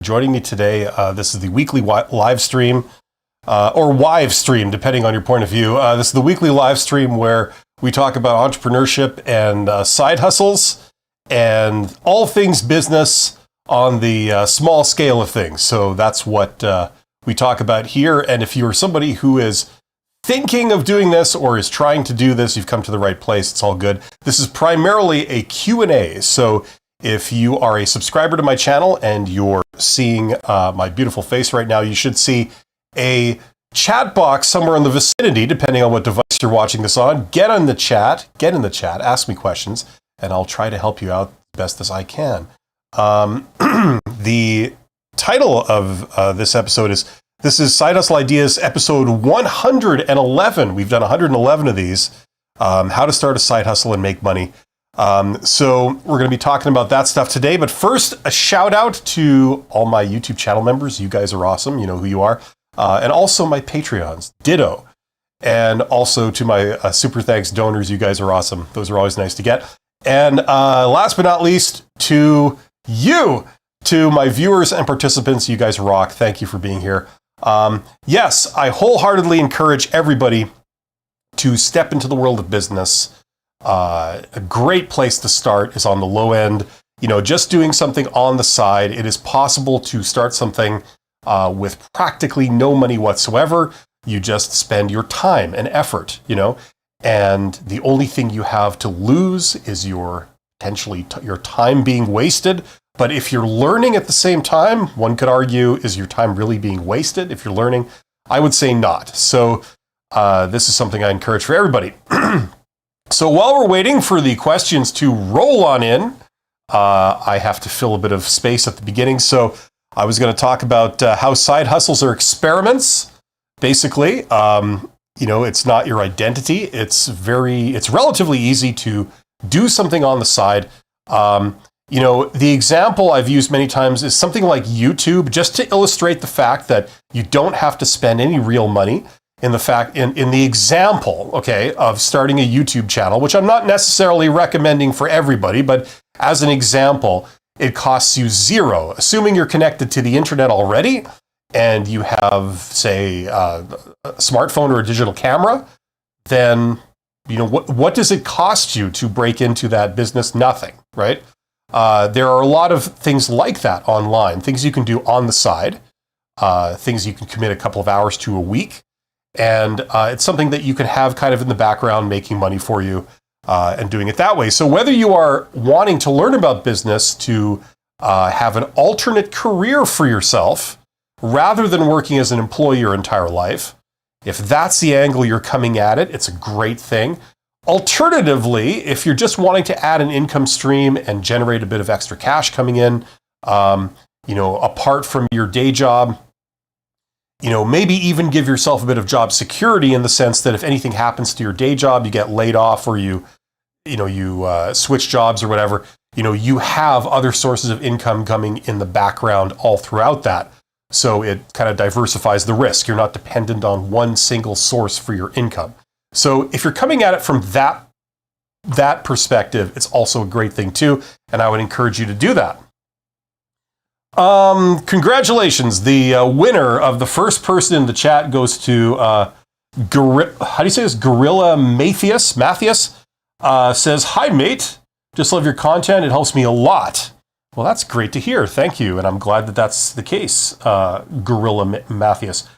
Joining me today, this is the weekly live stream, or wive stream, depending on your point of view. This is the weekly live stream where we talk about entrepreneurship and side hustles and all things business on the small scale of things. So that's what we talk about here. And if you're somebody who is thinking of doing this or is trying to do this, you've come to the right place. It's all good. This is primarily a Q&A. So if you are a subscriber to my channel and you're seeing my beautiful face right now, you should see a chat box somewhere in the vicinity, depending on what device you're watching this on. Get in the chat, ask me questions, and I'll try to help you out as best as I can. The title of this episode is, this is Side Hustle Ideas episode 111. We've done 111 of these. How to start a side hustle and make money. So we're going to be talking about that stuff today. But first, a shout out to all my YouTube channel members. You guys are awesome. You know who you are. And also my Patreons. Ditto. And also to my super thanks donors. You guys are awesome. Those are always nice to get. And last but not least, to you, to my viewers and participants. You guys rock. Thank you for being here. Yes, I wholeheartedly encourage everybody to step into the world of business. A great place to start is on the low end. You know, just doing something on the side. It is possible to start something with practically no money whatsoever. You just spend your time and effort, you know, and the only thing you have to lose is your potentially your time being wasted. But if you're learning at the same time, one could argue, is your time really being wasted if you're learning? I would say not. So this is something I encourage for everybody. So while we're waiting for the questions to roll on in, I have to fill a bit of space at the beginning. So I was going to talk about how side hustles are experiments. Basically, you know, it's not your identity. It's relatively easy to do something on the side. You know, the example I've used many times is something like YouTube, just to illustrate the fact that you don't have to spend any real money. In the example, okay, of starting a YouTube channel, which I'm not necessarily recommending for everybody, but as an example, it costs you $0. Assuming you're connected to the internet already and you have, say, a smartphone or a digital camera, then, you know, what does it cost you to break into that business? Nothing, right? There are a lot of things like that online, things you can do on the side, things you can commit a couple of hours to a week. And it's something that you can have kind of in the background making money for you and doing it that way. So whether you are wanting to learn about business to have an alternate career for yourself rather than working as an employee your entire life, if that's the angle you're coming at it, it's a great thing. Alternatively, if you're just wanting to add an income stream and generate a bit of extra cash coming in, you know, apart from your day job, you know, maybe even give yourself a bit of job security in the sense that if anything happens to your day job, you get laid off or you switch jobs or whatever, you know, you have other sources of income coming in the background all throughout that. So it kind of diversifies the risk. You're not dependent on one single source for your income. So if you're coming at it from that perspective, it's also a great thing too. And I would encourage you to do that. Congratulations. The winner of the first person in the chat goes to how do you say this? Gorilla Mathias says, "Hi mate, just love your content. It helps me a lot." Well, that's great to hear. Thank you, and I'm glad that that's the case. Gorilla Mathias,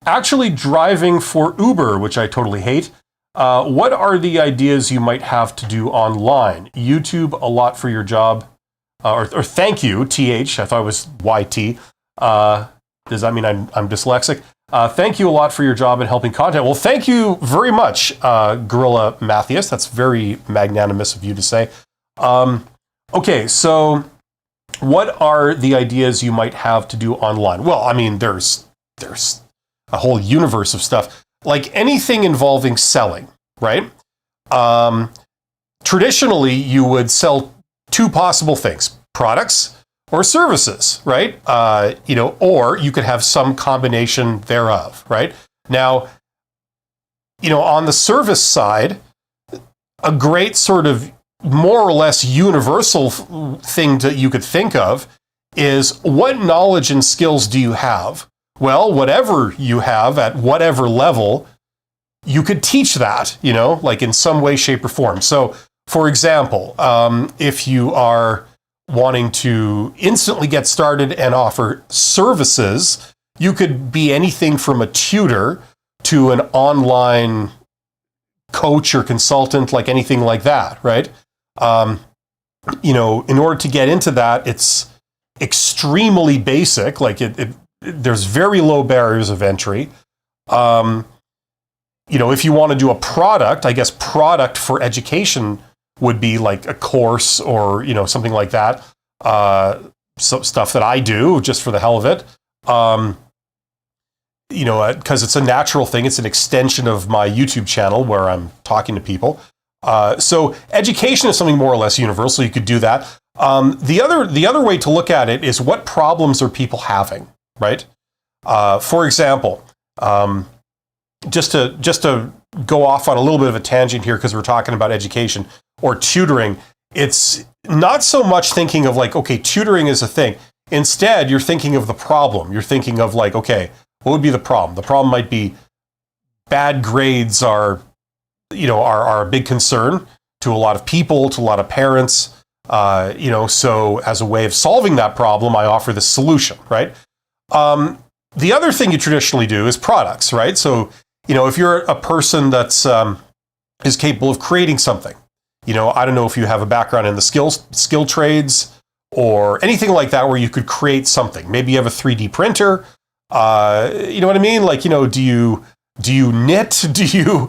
actually driving for Uber, which I totally hate. What are the ideas you might have to do online? YouTube a lot for your job. Or thank you, TH. I thought it was YT. Does that mean I'm dyslexic? Thank you a lot for your job in helping content. Well, thank you very much, Gorilla Mathias. That's very magnanimous of you to say. Okay, so what are the ideas you might have to do online? Well, I mean, there's a whole universe of stuff. Like anything involving selling, right? Traditionally, you would sell two possible things: products or services, right? You know, or you could have some combination thereof, right? Now, you know, on the service side, a great sort of more or less universal thing that you could think of is what knowledge and skills do you have? Well, whatever you have at whatever level, you could teach that, like in some way, shape, or form. So, for example, if you are wanting to instantly get started and offer services, you could be anything from a tutor to an online coach or consultant, like anything like that, right? In order to get into that, it's extremely basic. Like there's very low barriers of entry. If you want to do a product, I guess product for education would be like a course or, something like that. So stuff that I do just for the hell of it. Because it's a natural thing. It's an extension of my YouTube channel where I'm talking to people. So education is something more or less universal. You could do that. The other way to look at it is what problems are people having, right? For example, just to go off on a little bit of a tangent here because we're talking about education or tutoring, it's not so much thinking of like, okay, tutoring is a thing. Instead, you're thinking of the problem. You're thinking of like, okay, what would be the problem? The problem might be bad grades are a big concern to a lot of people, to a lot of parents. So as a way of solving that problem, I offer this solution, right? The other thing you traditionally do is products, right? So, if you're a person that's is capable of creating something, I don't know if you have a background in the skill trades or anything like that where you could create something. Maybe you have a 3D printer. You know what I mean? Like, do you knit? Do you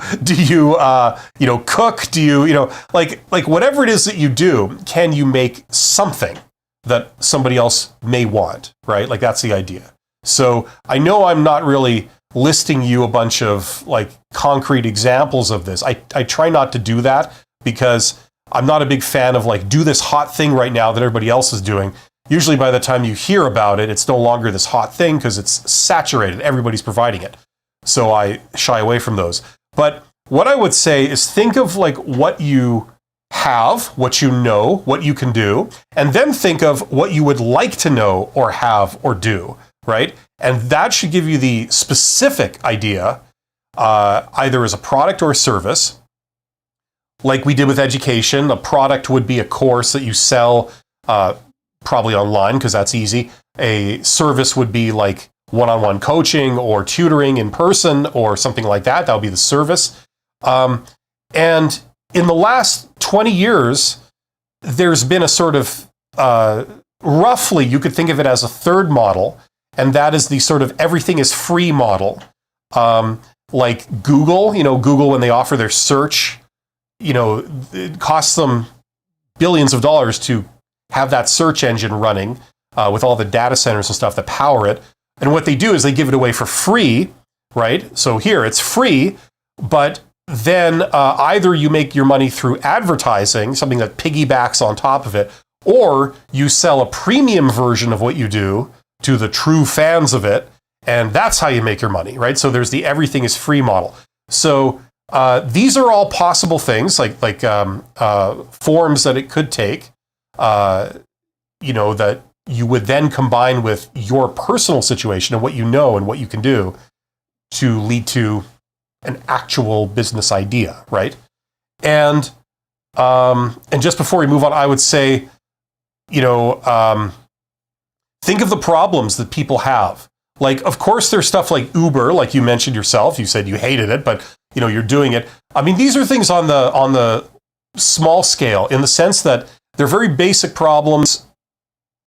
cook? Do you, like whatever it is that you do, can you make something that somebody else may want, right? Like that's the idea. So I know I'm not really listing you a bunch of like concrete examples of this. I try not to do that because I'm not a big fan of like, do this hot thing right now that everybody else is doing. Usually by the time you hear about it, it's no longer this hot thing because it's saturated. Everybody's providing it. So I shy away from those. But what I would say is think of like what you have, what you know, what you can do, and then think of what you would like to know or have or do, right? And that should give you the specific idea, either as a product or a service. Like we did with education, a product would be a course that you sell probably online because that's easy. A service would be like one-on-one coaching or tutoring in person or something like that. That would be the service. And in the last 20 years, there's been a sort of, roughly, you could think of it as a third model, and that is the sort of everything is free model. Like Google, Google, when they offer their search, it costs them billions of dollars to have that search engine running with all the data centers and stuff that power it. And what they do is they give it away for free, right? So here it's free, but then either you make your money through advertising, something that piggybacks on top of it, or you sell a premium version of what you do to the true fans of it, and that's how you make your money, right? So there's the everything is free model. So these are all possible things, like forms that it could take, that you would then combine with your personal situation and what you know and what you can do to lead to an actual business idea, right? And just before we move on, I would say, think of the problems that people have. Like, of course, there's stuff like Uber, like you mentioned yourself. You said you hated it, but you're doing it. I mean, these are things on the small scale in the sense that they're very basic problems.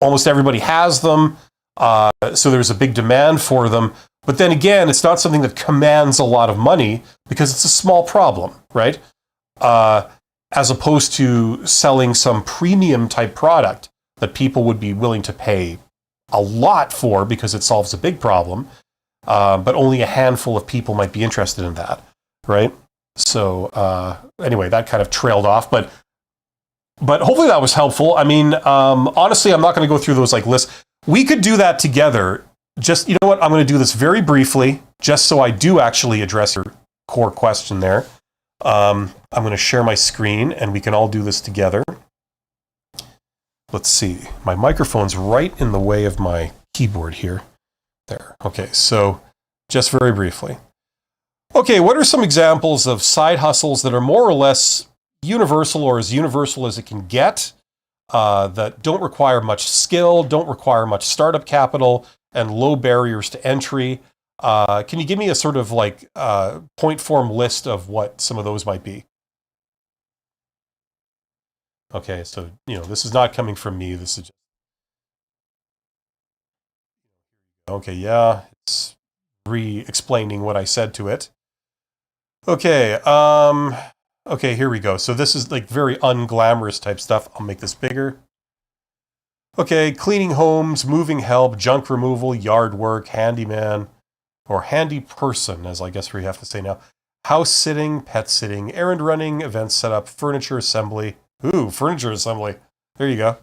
Almost everybody has them, so there's a big demand for them. But then again, it's not something that commands a lot of money because it's a small problem, right? As opposed to selling some premium type product that people would be willing to pay a lot for because it solves a big problem, but only a handful of people might be interested in that, right? So anyway, that kind of trailed off, but hopefully that was helpful. I mean, honestly, I'm not going to go through those like lists. We could do that together. Just, you know what? I'm going to do this very briefly, just so I do actually address your core question there. I'm going to share my screen and we can all do this together. let's see. My microphone's right in the way of my keyboard here. There. Okay, so just very briefly. Okay, what are some examples of side hustles that are more or less universal or as universal as it can get, that don't require much skill, don't require much startup capital, and low barriers to entry? Can you give me a sort of like point form list of what some of those might be? Okay, so, this is not coming from me. This is just, okay, yeah, it's re-explaining what I said to it. Okay, okay, here we go. So this is like very unglamorous type stuff. I'll make this bigger. Okay, cleaning homes, moving help, junk removal, yard work, handyman, or handy person, as I guess we have to say now. House sitting, pet sitting, errand running, event setup, furniture assembly. Ooh, furniture assembly. There you go.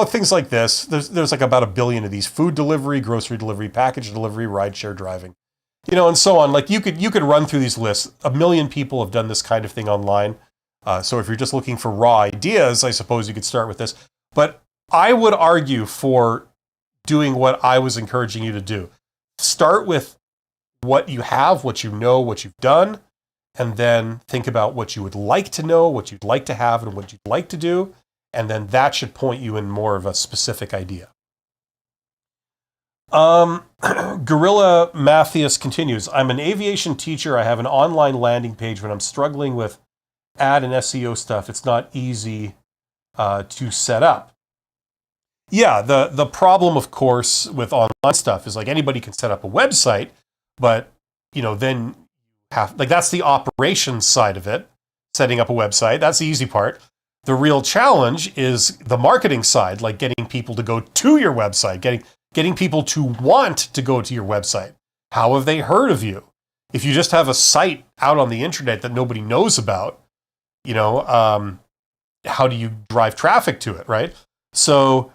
Things like this. There's like about 1 billion of these: food delivery, grocery delivery, package delivery, rideshare driving, and so on. Like you could run through these lists. 1 million people have done this kind of thing online. So if you're just looking for raw ideas, I suppose you could start with this. But I would argue for doing what I was encouraging you to do. Start with what you have, what you know, what you've done, and then think about what you would like to know, what you'd like to have, and what you'd like to do. And then that should point you in more of a specific idea. Gorilla Matthias continues. I'm an aviation teacher. I have an online landing page. When I'm struggling with ad and SEO stuff, it's not easy to set up. Yeah, the problem, of course, with online stuff is like anybody can set up a website, but then that's the operations side of it, setting up a website. That's the easy part. The real challenge is the marketing side, like getting people to go to your website, getting people to want to go to your website. How have they heard of you? If you just have a site out on the internet that nobody knows about, how do you drive traffic to it, right? So,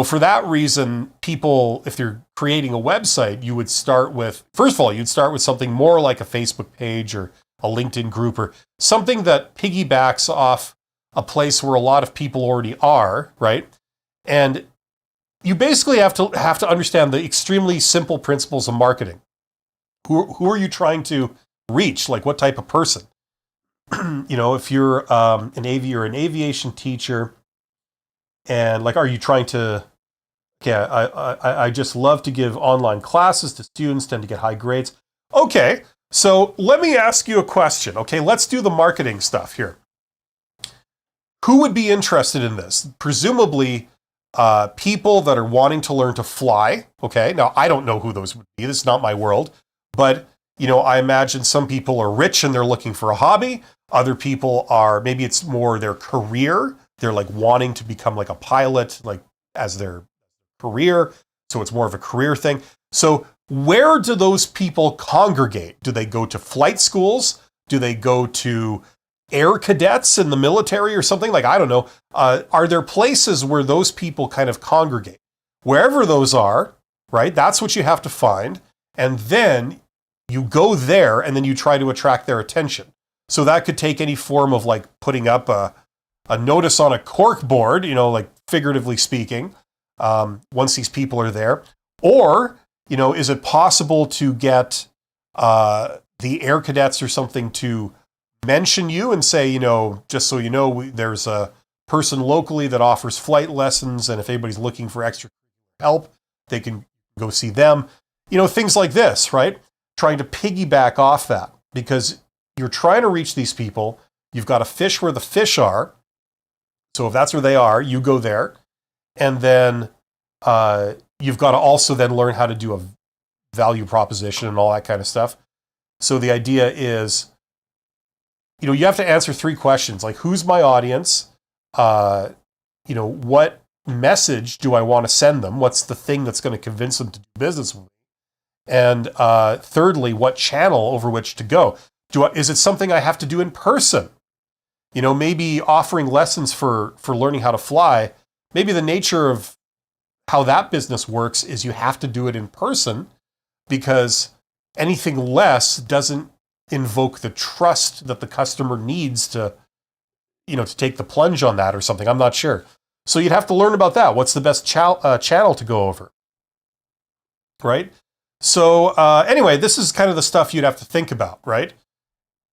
for that reason, people, if they're creating a website, you would start with, first of all, you'd start with something more like a Facebook page or a LinkedIn group or something that piggybacks off a place where a lot of people already are, right? And you basically have to understand the extremely simple principles of marketing. Who are you trying to reach? Like what type of person? If you're an aviation teacher, and like, are you trying to? Yeah, I just love to give online classes to students, tend to get high grades. Okay, so let me ask you a question. Okay, let's do the marketing stuff here. Who would be interested in this? Presumably, people that are wanting to learn to fly. Okay, now I don't know who those would be. This is not my world. But, I imagine some people are rich and they're looking for a hobby. Other people are, maybe it's more their career. They're like wanting to become like a pilot, like as their career. So it's more of a career thing. So where do those people congregate? Do they go to flight schools? Do they go to air cadets in the military or something? Like, I don't know. Are there places where those people kind of congregate? Wherever those are, right? That's what you have to find. And then you go there and then you try to attract their attention. So that could take any form of like putting up a notice on a cork board, like figuratively speaking, once these people are there. Or, is it possible to get the air cadets or something to mention you and say, just so you know, there's a person locally that offers flight lessons, and if anybody's looking for extra help, they can go see them. Things like this, right? Trying to piggyback off that, because you're trying to reach these people. You've got to fish where the fish are. So if that's where they are, you go there. And then you've got to also then learn how to do a value proposition and all that kind of stuff. So the idea is, you have to answer 3 questions, like who's my audience? What message do I want to send them? What's the thing that's going to convince them to do business with me? And thirdly, what channel over which to go? Is it something I have to do in person? Maybe offering lessons for learning how to fly. Maybe the nature of how that business works is you have to do it in person, because anything less doesn't invoke the trust that the customer needs to, to take the plunge on that or something. I'm not sure. So you'd have to learn about that. What's the best channel to go over? Right? So anyway, this is kind of the stuff you'd have to think about, right?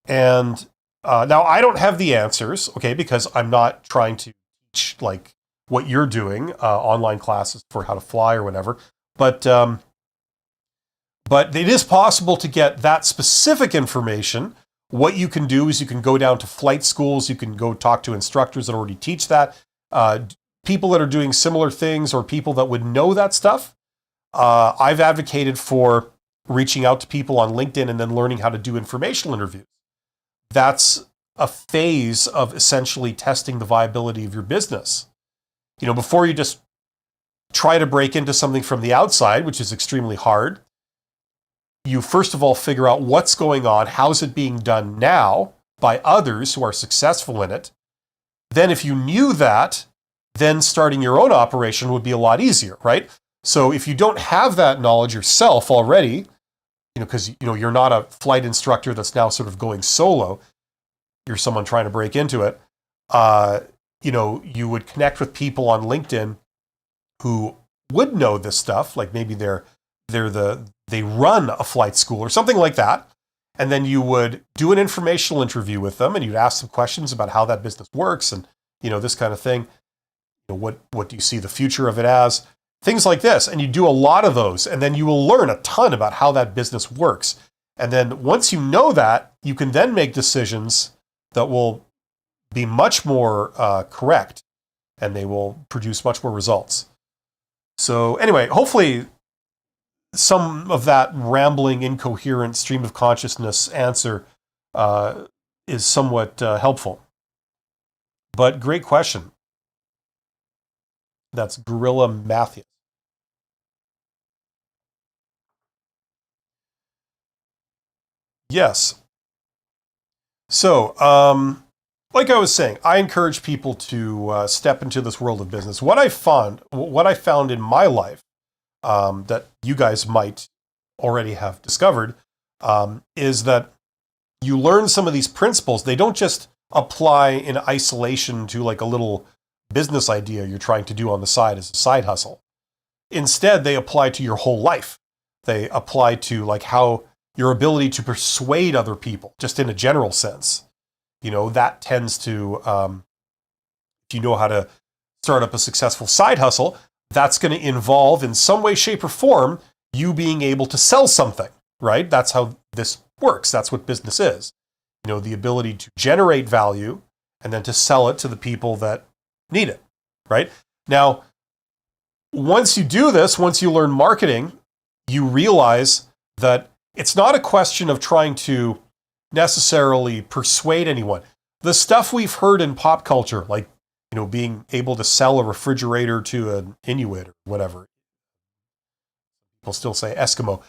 And now I don't have the answers, okay, because I'm not trying to teach like what you're doing, online classes for how to fly or whatever. But it is possible to get that specific information. What you can do is you can go down to flight schools. You can go talk to instructors that already teach that. People that are doing similar things or people that would know that stuff. I've advocated for reaching out to people on LinkedIn and then learning how to do informational interviews. That's a phase of essentially testing the viability of your business. Before you just try to break into something from the outside, which is extremely hard, you first of all figure out what's going on, how's it being done now by others who are successful in it. Then if you knew that, then starting your own operation would be a lot easier, right? So if you don't have that knowledge yourself already, because you're not a flight instructor that's now sort of going solo, you're someone trying to break into it, you would connect with people on LinkedIn who would know this stuff, like maybe they run a flight school or something like that. And then you would do an informational interview with them and you'd ask some questions about how that business works and, this kind of thing. What do you see the future of it as? Things like this. And you do a lot of those. And then you will learn a ton about how that business works. And then once you know that, you can then make decisions that will be much more correct and they will produce much more results. So anyway, hopefully some of that rambling, incoherent stream of consciousness answer is somewhat helpful. But great question. That's Gorilla Matthews. Yes. So, like I was saying, I encourage people to step into this world of business. What I found in my life that you guys might already have discovered is that you learn some of these principles. They don't just apply in isolation to like a little business idea you're trying to do on the side as a side hustle. Instead, they apply to your whole life. They apply to like how your ability to persuade other people, just in a general sense. That tends to, if you know how to start up a successful side hustle, that's going to involve in some way, shape, or form you being able to sell something, right? That's how this works. That's what business is. The ability to generate value and then to sell it to the people that need it, right? Now, once you do this, once you learn marketing, you realize that it's not a question of trying to necessarily persuade anyone. The stuff we've heard in pop culture, like, being able to sell a refrigerator to an Inuit or whatever. People still say Eskimo.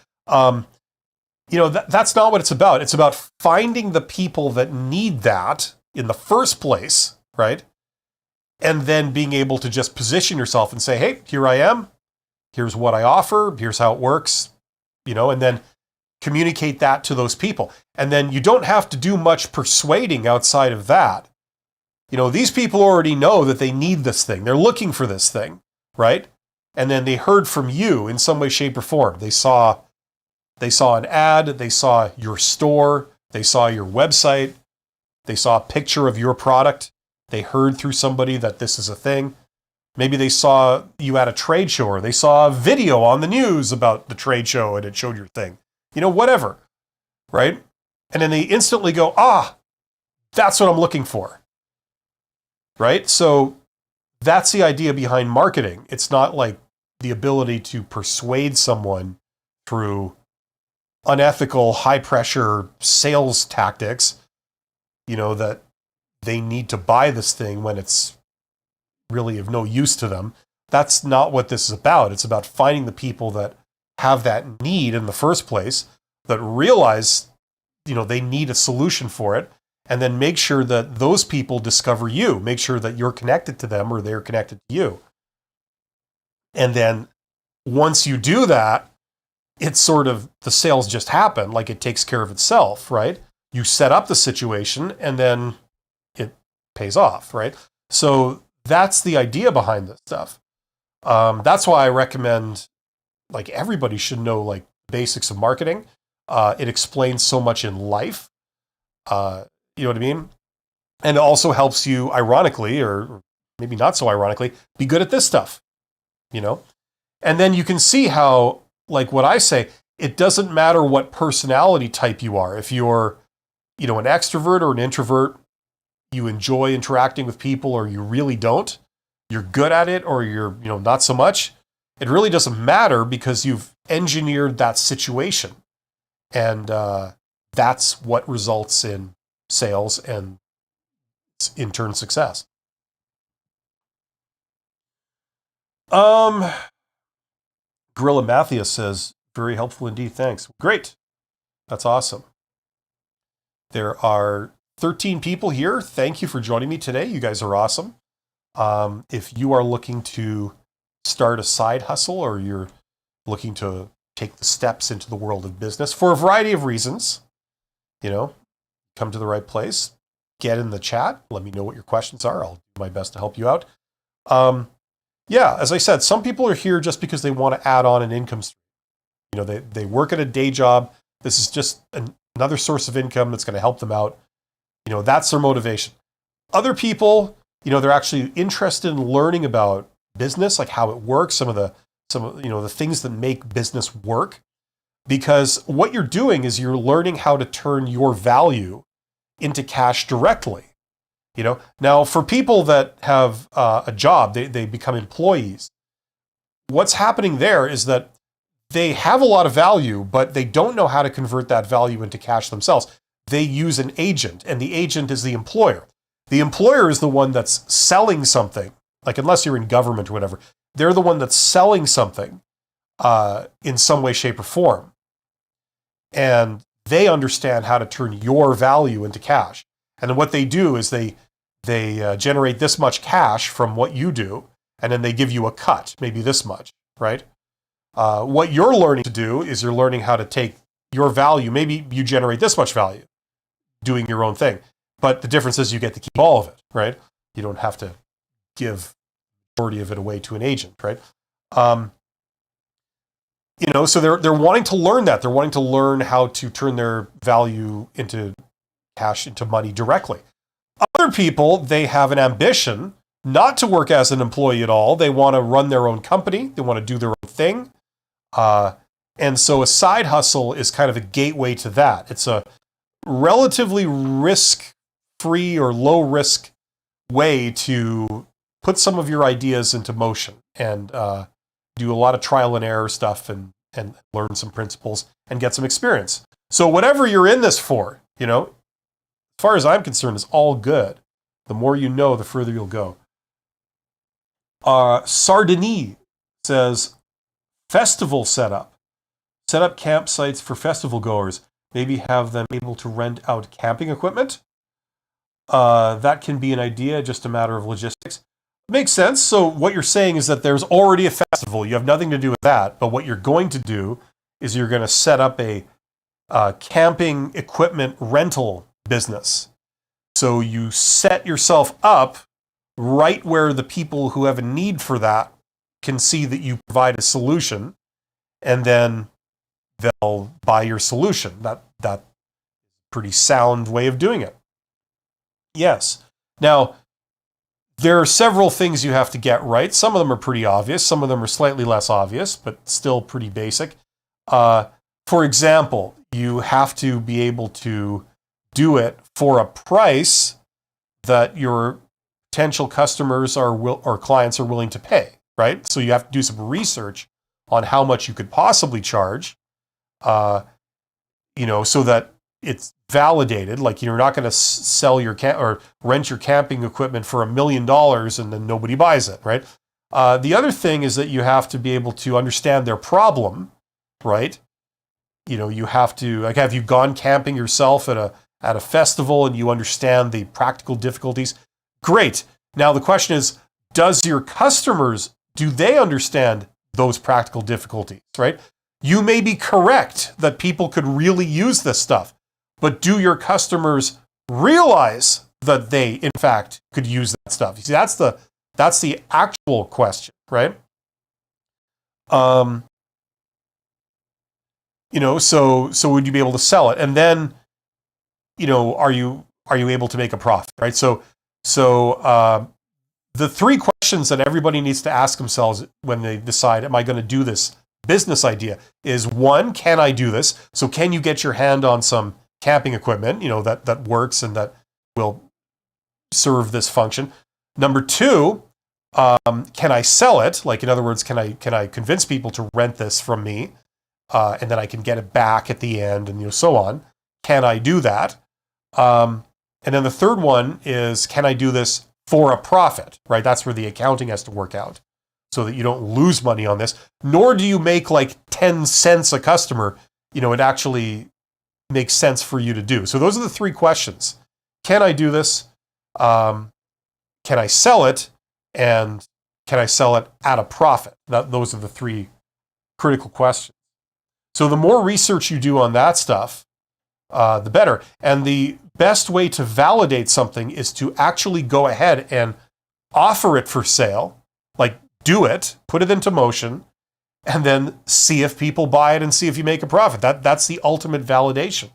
That's not what it's about. It's about finding the people that need that in the first place, right? And then being able to just position yourself and say, hey, here I am. Here's what I offer. Here's how it works, and then communicate that to those people. And then you don't have to do much persuading outside of that. These people already know that they need this thing. They're looking for this thing, right? And then they heard from you in some way, shape, or form. They saw an ad, they saw your store, they saw your website, they saw a picture of your product, they heard through somebody that this is a thing. Maybe they saw you at a trade show, or they saw a video on the news about the trade show and it showed your thing. Whatever, right? And then they instantly go, that's what I'm looking for, right? So that's the idea behind marketing. It's not like the ability to persuade someone through unethical, high-pressure sales tactics, that they need to buy this thing when it's really of no use to them. That's not what this is about. It's about finding the people that have that need in the first place, that realize, they need a solution for it, and then make sure that those people discover you, make sure that you're connected to them or they're connected to you. And then once you do that, it's sort of, the sales just happen, like it takes care of itself, right? You set up the situation and then pays off, right? So that's the idea behind this stuff. That's why I recommend, like, everybody should know, like, basics of marketing. It explains so much in life. You know what I mean? And it also helps you, ironically, or maybe not so ironically, be good at this stuff, you know? And then you can see how, like what I say, it doesn't matter what personality type you are. If you're, you know, an extrovert or an introvert, you enjoy interacting with people, or you really don't, you're good at it, or you're, you know, not so much. It really doesn't matter, because you've engineered that situation. And that's what results in sales and in turn success. Gorilla Matthias says, very helpful indeed, thanks. Great. That's awesome. There are 13 people here. Thank you for joining me today. You guys are awesome. If you are looking to start a side hustle, or you're looking to take the steps into the world of business for a variety of reasons, you know, come to the right place. Get in the chat. Let me know what your questions are. I'll do my best to help you out. Yeah, as I said, some people are here just because they want to add on an income stream. You know, they work at a day job. This is just another source of income that's going to help them out. You know, that's their motivation. Other people, you know, they're actually interested in learning about business, like how it works, some of you know, the things that make business work. Because what you're doing is you're learning how to turn your value into cash directly. You know, now for people that have a job, they become employees. What's happening there is that they have a lot of value, but they don't know how to convert that value into cash themselves. They use an agent, and the agent is the employer. The employer is the one that's selling something. Like, unless you're in government or whatever, they're the one that's selling something in some way, shape, or form. And they understand how to turn your value into cash. And then what they do is they generate this much cash from what you do, and then they give you a cut, maybe this much, right? What you're learning to do is you're learning how to take your value. Maybe you generate this much value doing your own thing, but the difference is you get to keep all of it, right? You don't have to give the majority of it away to an agent, right? You know, so they're wanting to learn that. They're wanting to learn how to turn their value into cash, into money directly. Other people, they have an ambition not to work as an employee at all. They want to run their own company. They want to do their own thing. And so a side hustle is kind of a gateway to that. It's a relatively risk-free or low-risk way to put some of your ideas into motion and do a lot of trial and error stuff and learn some principles and get some experience. So whatever you're in this for, you know, as far as I'm concerned, is all good. The more you know, the further you'll go. Sardini says, festival setup. Set up campsites for festival goers. Maybe have them able to rent out camping equipment. That can be an idea, just a matter of logistics. Makes sense. So what you're saying is that there's already a festival. You have nothing to do with that. But what you're going to do is you're going to set up a camping equipment rental business. So you set yourself up right where the people who have a need for that can see that you provide a solution, and then they'll buy your solution. That's a pretty sound way of doing it. Yes. Now, there are several things you have to get right. Some of them are pretty obvious. Some of them are slightly less obvious, but still pretty basic. For example, you have to be able to do it for a price that your potential customers or clients are willing to pay, right? So you have to do some research on how much you could possibly charge, you know, so that it's validated. Like, you're not going to sell your or rent your camping equipment for $1 million and then nobody buys it, right? The other thing is that you have to be able to understand their problem, right? You know, you have to, like, have you gone camping yourself at a festival and you understand the practical difficulties? Great. Now the question is, does your customers, do they understand those practical difficulties, right? You may be correct that people could really use this stuff, but do your customers realize that they, in fact, could use that stuff? You see, that's the actual question, right? So would you be able to sell it? And then, are you able to make a profit, right? So the three questions that everybody needs to ask themselves when they decide, am I going to do this business idea, is one, can I do this? So can you get your hand on some camping equipment, that works and that will serve this function? Number two, can I sell it? Like, in other words, can I convince people to rent this from me, and then I can get it back at the end, and so on? Can I do that? And then the third one is, can I do this for a profit? Right? That's where the accounting has to work out, so that you don't lose money on this, nor do you make like 10 cents a customer. It actually makes sense for you to do. So those are the three questions: can I do this? Can I sell it? And can I sell it at a profit? Those are the three critical questions. So the more research you do on that stuff, the better. And the best way to validate something is to actually go ahead and offer it for sale. Like, do it, put it into motion, and then see if people buy it and see if you make a profit. That's the ultimate validation,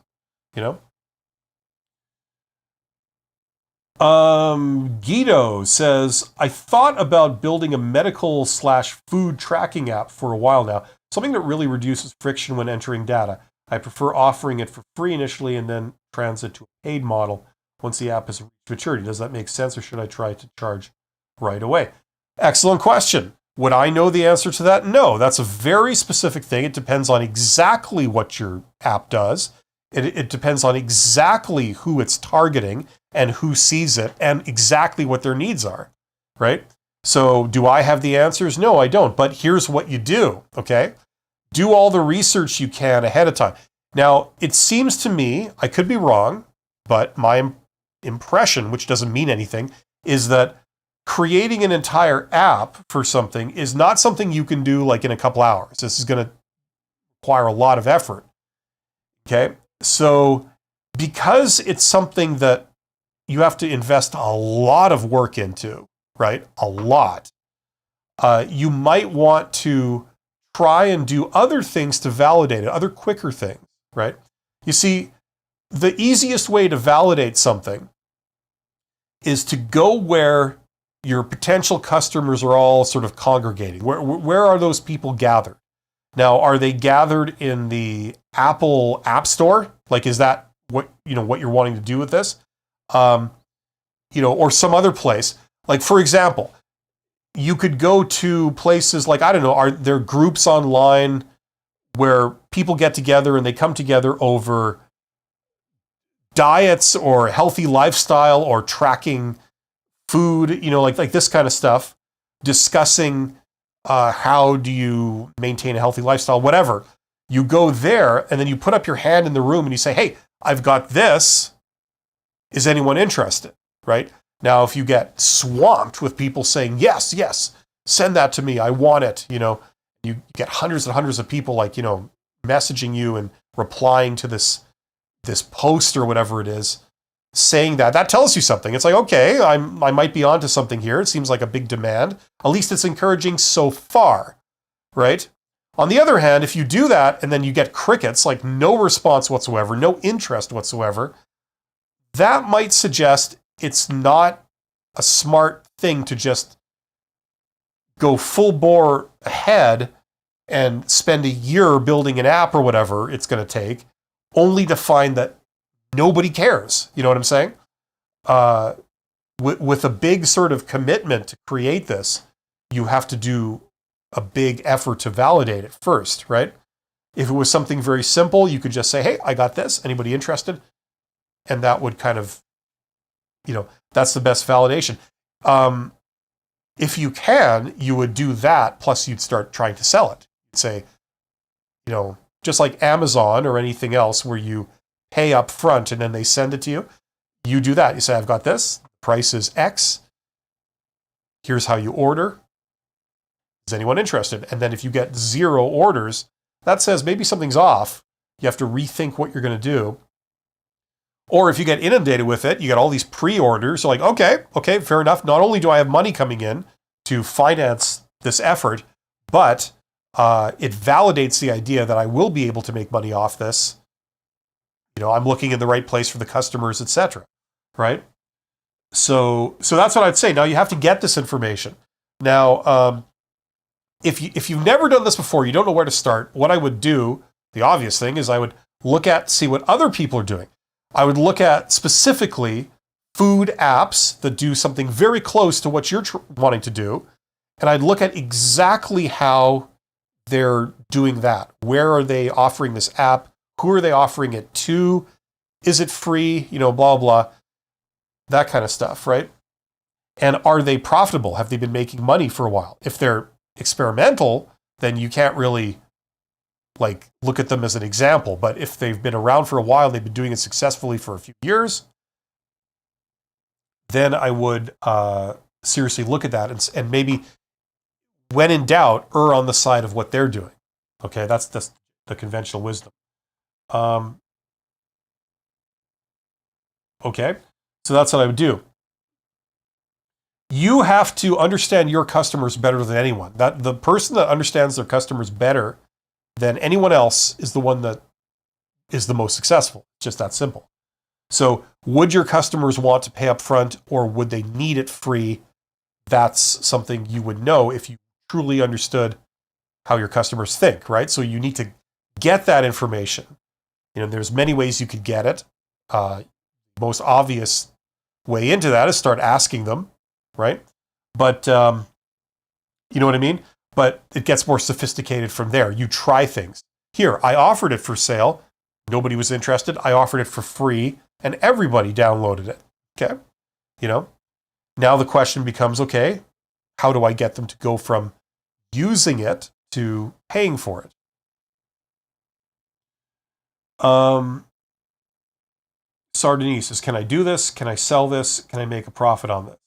Guido says, I thought about building a medical/food tracking app for a while now, something that really reduces friction when entering data. I prefer offering it for free initially and then transit to a paid model once the app has reached maturity. Does that make sense, or should I try to charge right away? Excellent question. Would I know the answer to that? No, that's a very specific thing. It depends on exactly what your app does. It depends on exactly who it's targeting and who sees it and exactly what their needs are, right? So do I have the answers? No, I don't. But here's what you do, okay? Do all the research you can ahead of time. Now, it seems to me, I could be wrong, but my impression, which doesn't mean anything, is that creating an entire app for something is not something you can do like in a couple hours. This is going to require a lot of effort, okay? So because it's something that you have to invest a lot of work into, right? A lot. You might want to try and do other things to validate it, other quicker things, right? You see, the easiest way to validate something is to go where your potential customers are all sort of congregating. Where are those people gathered? Now, are they gathered in the Apple App Store? Like, is that what you're wanting to do with this? Or some other place. Like, for example, you could go to places like, I don't know, are there groups online where people get together and they come together over diets or healthy lifestyle or tracking food, like this kind of stuff, discussing how do you maintain a healthy lifestyle, whatever. You go there and then you put up your hand in the room and you say, hey, I've got this. Is anyone interested? Right? Now, if you get swamped with people saying, yes, send that to me, I want it, you get hundreds and hundreds of people messaging you and replying to this post or whatever it is, saying that tells you something. It's like, okay, I might be onto something here. It seems like a big demand. At least it's encouraging so far, right? On the other hand, if you do that and then you get crickets, like no response whatsoever, no interest whatsoever, that might suggest it's not a smart thing to just go full bore ahead and spend a year building an app or whatever it's going to take, only to find that nobody cares. You know what I'm saying? With a big sort of commitment to create this, you have to do a big effort to validate it first, right? If it was something very simple, you could just say, hey, I got this. Anybody interested? And that would kind of, that's the best validation. If you can, you would do that, plus you'd start trying to sell it. You'd say, just like Amazon or anything else where you pay up front and then they send it to you, you do that. You say, I've got this, the price is X, here's how you order. Is anyone interested? And then if you get 0 orders, that says maybe something's off. You have to rethink what you're going to do. Or if you get inundated with it, you get all these pre-orders. You're like, okay, fair enough. Not only do I have money coming in to finance this effort, but it validates the idea that I will be able to make money off this. I'm looking in the right place for the customers, etc. Right? So that's what I'd say. Now you have to get this information. Now, if you've never done this before, you don't know where to start. What I would do, the obvious thing, is I would see what other people are doing. I would look at specifically food apps that do something very close to what you're wanting to do, and I'd look at exactly how they're doing that. Where are they offering this app? Who are they offering it to? Is it free? Blah, blah, that kind of stuff, right? And are they profitable? Have they been making money for a while? If they're experimental, then you can't really look at them as an example. But if they've been around for a while, they've been doing it successfully for a few years, then I would seriously look at that and maybe, when in doubt, err on the side of what they're doing. Okay, that's the conventional wisdom. Okay, so that's what I would do. You have to understand your customers better than anyone. That the person that understands their customers better than anyone else is the one that is the most successful. It's just that simple. So would your customers want to pay up front, or would they need it free? That's something you would know if you truly understood how your customers think, right? So you need to get that information. There's many ways you could get it. Most obvious way into that is start asking them, right? But you know what I mean? But it gets more sophisticated from there. You try things. Here, I offered it for sale. Nobody was interested. I offered it for free, and everybody downloaded it. Okay? Now the question becomes, okay, how do I get them to go from using it to paying for it? Sardinese says, can I do this? Can I sell this? Can I make a profit on this?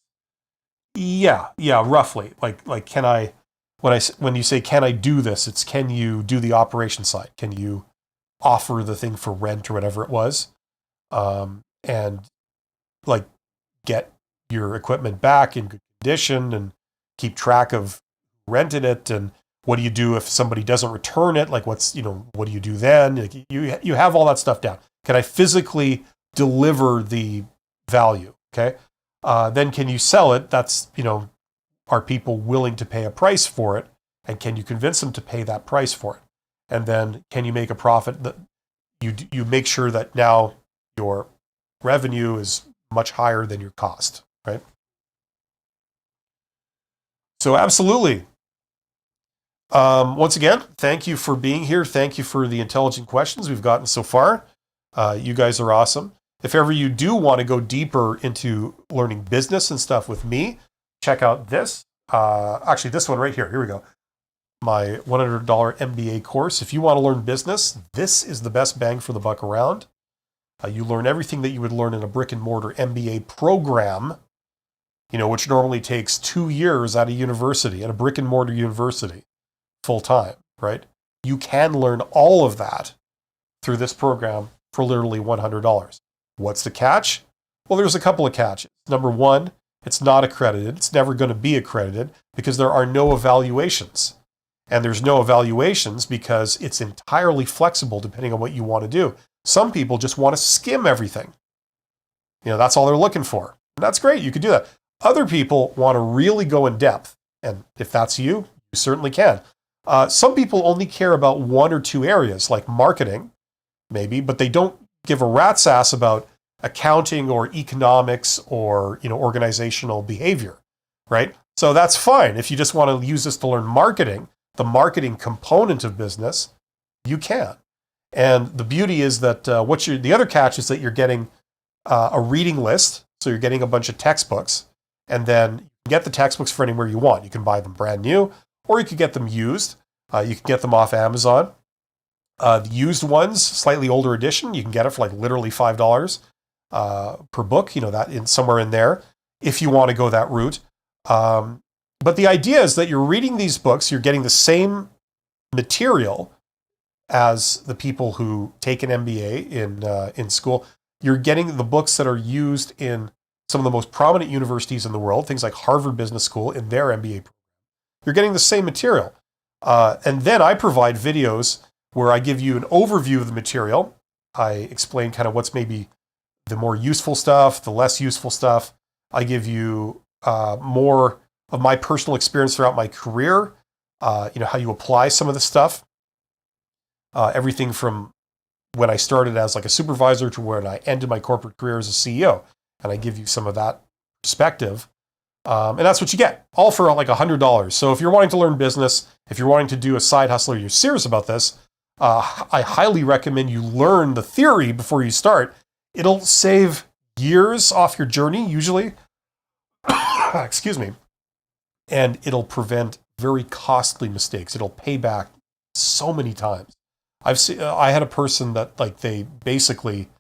Yeah, roughly. Like can I, when you say, can I do this? It's, can you do the operation side? Can you offer the thing for rent or whatever it was? And get your equipment back in good condition and keep track of who rented it, and what do you do if somebody doesn't return it? What do you do then? You have all that stuff down. Can I physically deliver the value? Okay. Then can you sell it? That's, are people willing to pay a price for it? And can you convince them to pay that price for it? And then can you make a profit that you make sure that now your revenue is much higher than your cost, right? So absolutely. Once again, thank you for being here. Thank you for the intelligent questions we've gotten so far. You guys are awesome. If ever you do want to go deeper into learning business and stuff with me, check out this. Actually, this one right here. Here we go. My $100 MBA course. If you want to learn business, this is the best bang for the buck around. You learn everything that you would learn in a brick and mortar MBA program, which normally takes 2 years at a university, at a brick and mortar university, full time, right? You can learn all of that through this program for literally $100. What's the catch? Well, there's a couple of catches. Number one, it's not accredited. It's never going to be accredited because there are no evaluations. And there's no evaluations because it's entirely flexible depending on what you want to do. Some people just want to skim everything. That's all they're looking for. And that's great. You could do that. Other people want to really go in depth. And if that's you, you certainly can. Some people only care about 1 or 2 areas, like marketing, maybe, but they don't give a rat's ass about accounting or economics or organizational behavior, right? So that's fine. If you just want to use this to learn marketing, the marketing component of business, you can. And the beauty is that the other catch is that you're getting a reading list. So you're getting a bunch of textbooks, and then you can get the textbooks for anywhere you want. You can buy them brand new, or you could get them used. You can get them off Amazon. The used ones, slightly older edition, you can get it for literally $5 per book. That in somewhere in there, if you want to go that route. But the idea is that you're reading these books, you're getting the same material as the people who take an MBA in school. You're getting the books that are used in some of the most prominent universities in the world, things like Harvard Business School in their MBA program. You're getting the same material. And then I provide videos where I give you an overview of the material. I explain kind of what's maybe the more useful stuff, the less useful stuff. I give you more of my personal experience throughout my career, how you apply some of the stuff. Everything from when I started as like a supervisor to when I ended my corporate career as a CEO. And I give you some of that perspective. And that's what you get, all for like $100. So if you're wanting to learn business, if you're wanting to do a side hustle or you're serious about this, I highly recommend you learn the theory before you start. It'll save years off your journey, usually. Excuse me. And it'll prevent very costly mistakes. It'll pay back so many times. I had a person that like they basically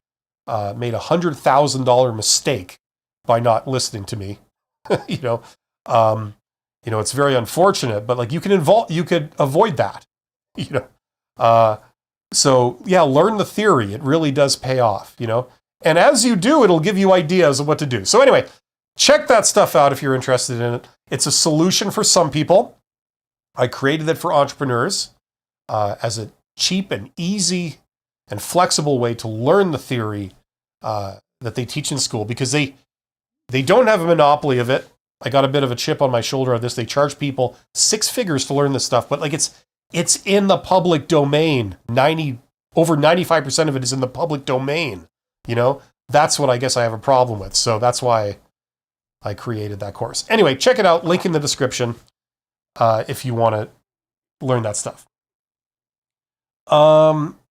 made $100,000 mistake by not listening to me. It's very unfortunate, but like you could avoid that. So yeah, learn the theory. It really does pay off. And as you do, it'll give you ideas of what to do. So anyway, check that stuff out if you're interested in it. It's a solution for some people. I created it for entrepreneurs as a cheap and easy and flexible way to learn the theory that they teach in school, because they don't have a monopoly of it. I got a bit of a chip on my shoulder on this. They charge people 6 figures to learn this stuff, but like it's in the public domain. Over 95% of it is in the public domain. That's what I guess I have a problem with. So that's why I created that course. Anyway, check it out. Link in the description if you want to learn that stuff.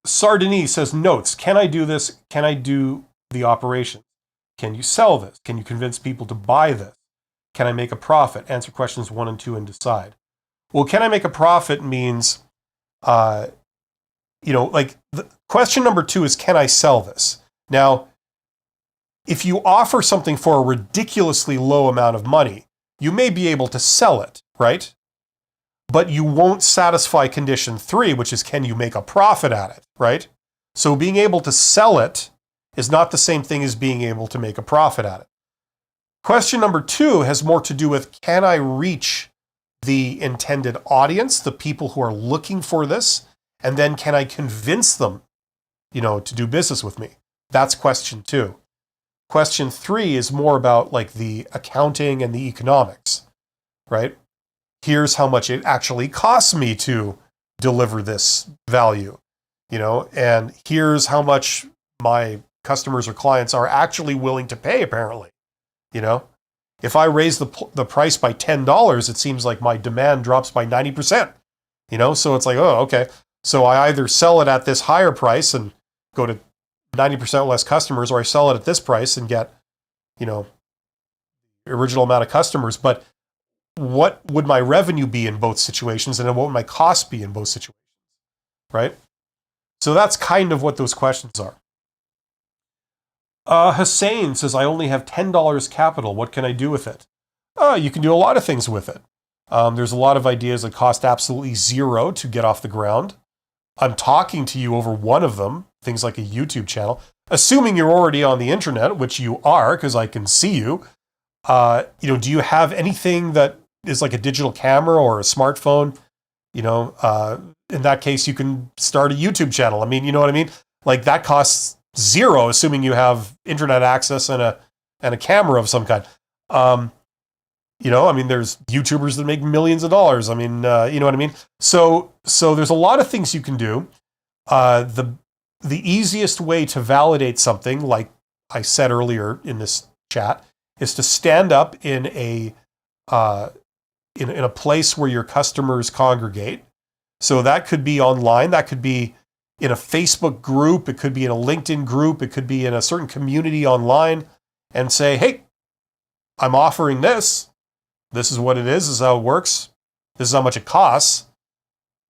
Sardini says, notes. Can I do this? Can I do the operation? Can you sell this? Can you convince people to buy this? Can I make a profit? Answer questions 1 and 2 and decide. Well, can I make a profit means, like the question number 2 is, can I sell this? Now, if you offer something for a ridiculously low amount of money, you may be able to sell it, right? But you won't satisfy condition 3, which is, can you make a profit at it, right? So being able to sell it is not the same thing as being able to make a profit at it. Question number 2 has more to do with, can I reach the intended audience, the people who are looking for this, and then can I convince them, to do business with me? That's question 2. Question 3 is more about like the accounting and the economics, right? Here's how much it actually costs me to deliver this value, and here's how much my customers or clients are actually willing to pay, apparently. If I raise the price by $10, it seems like my demand drops by 90%, so it's like, oh, okay. So I either sell it at this higher price and go to 90% less customers, or I sell it at this price and get, the original amount of customers. But what would my revenue be in both situations, and what would my cost be in both situations, right? So that's kind of what those questions are. Hussein says, I only have $10 capital. What can I do with it? You can do a lot of things with it. There's a lot of ideas that cost absolutely zero to get off the ground. I'm talking to you over one of them, things like a YouTube channel. Assuming you're already on the internet, which you are, because I can see you. Do you have anything that is like a digital camera or a smartphone? In that case, you can start a YouTube channel. I mean, you know what I mean? Like that costs zero, assuming you have internet access and a camera of some kind. There's YouTubers that make millions of dollars. I mean, you know what I mean? So there's a lot of things you can do. The easiest way to validate something, like I said earlier in this chat, is to stand up in a place where your customers congregate. So that could be online. That could be in a Facebook group. It could be in a LinkedIn group. It could be in a certain community online, and say, hey, I'm offering this. This is what it is. This is how it works. This is how much it costs.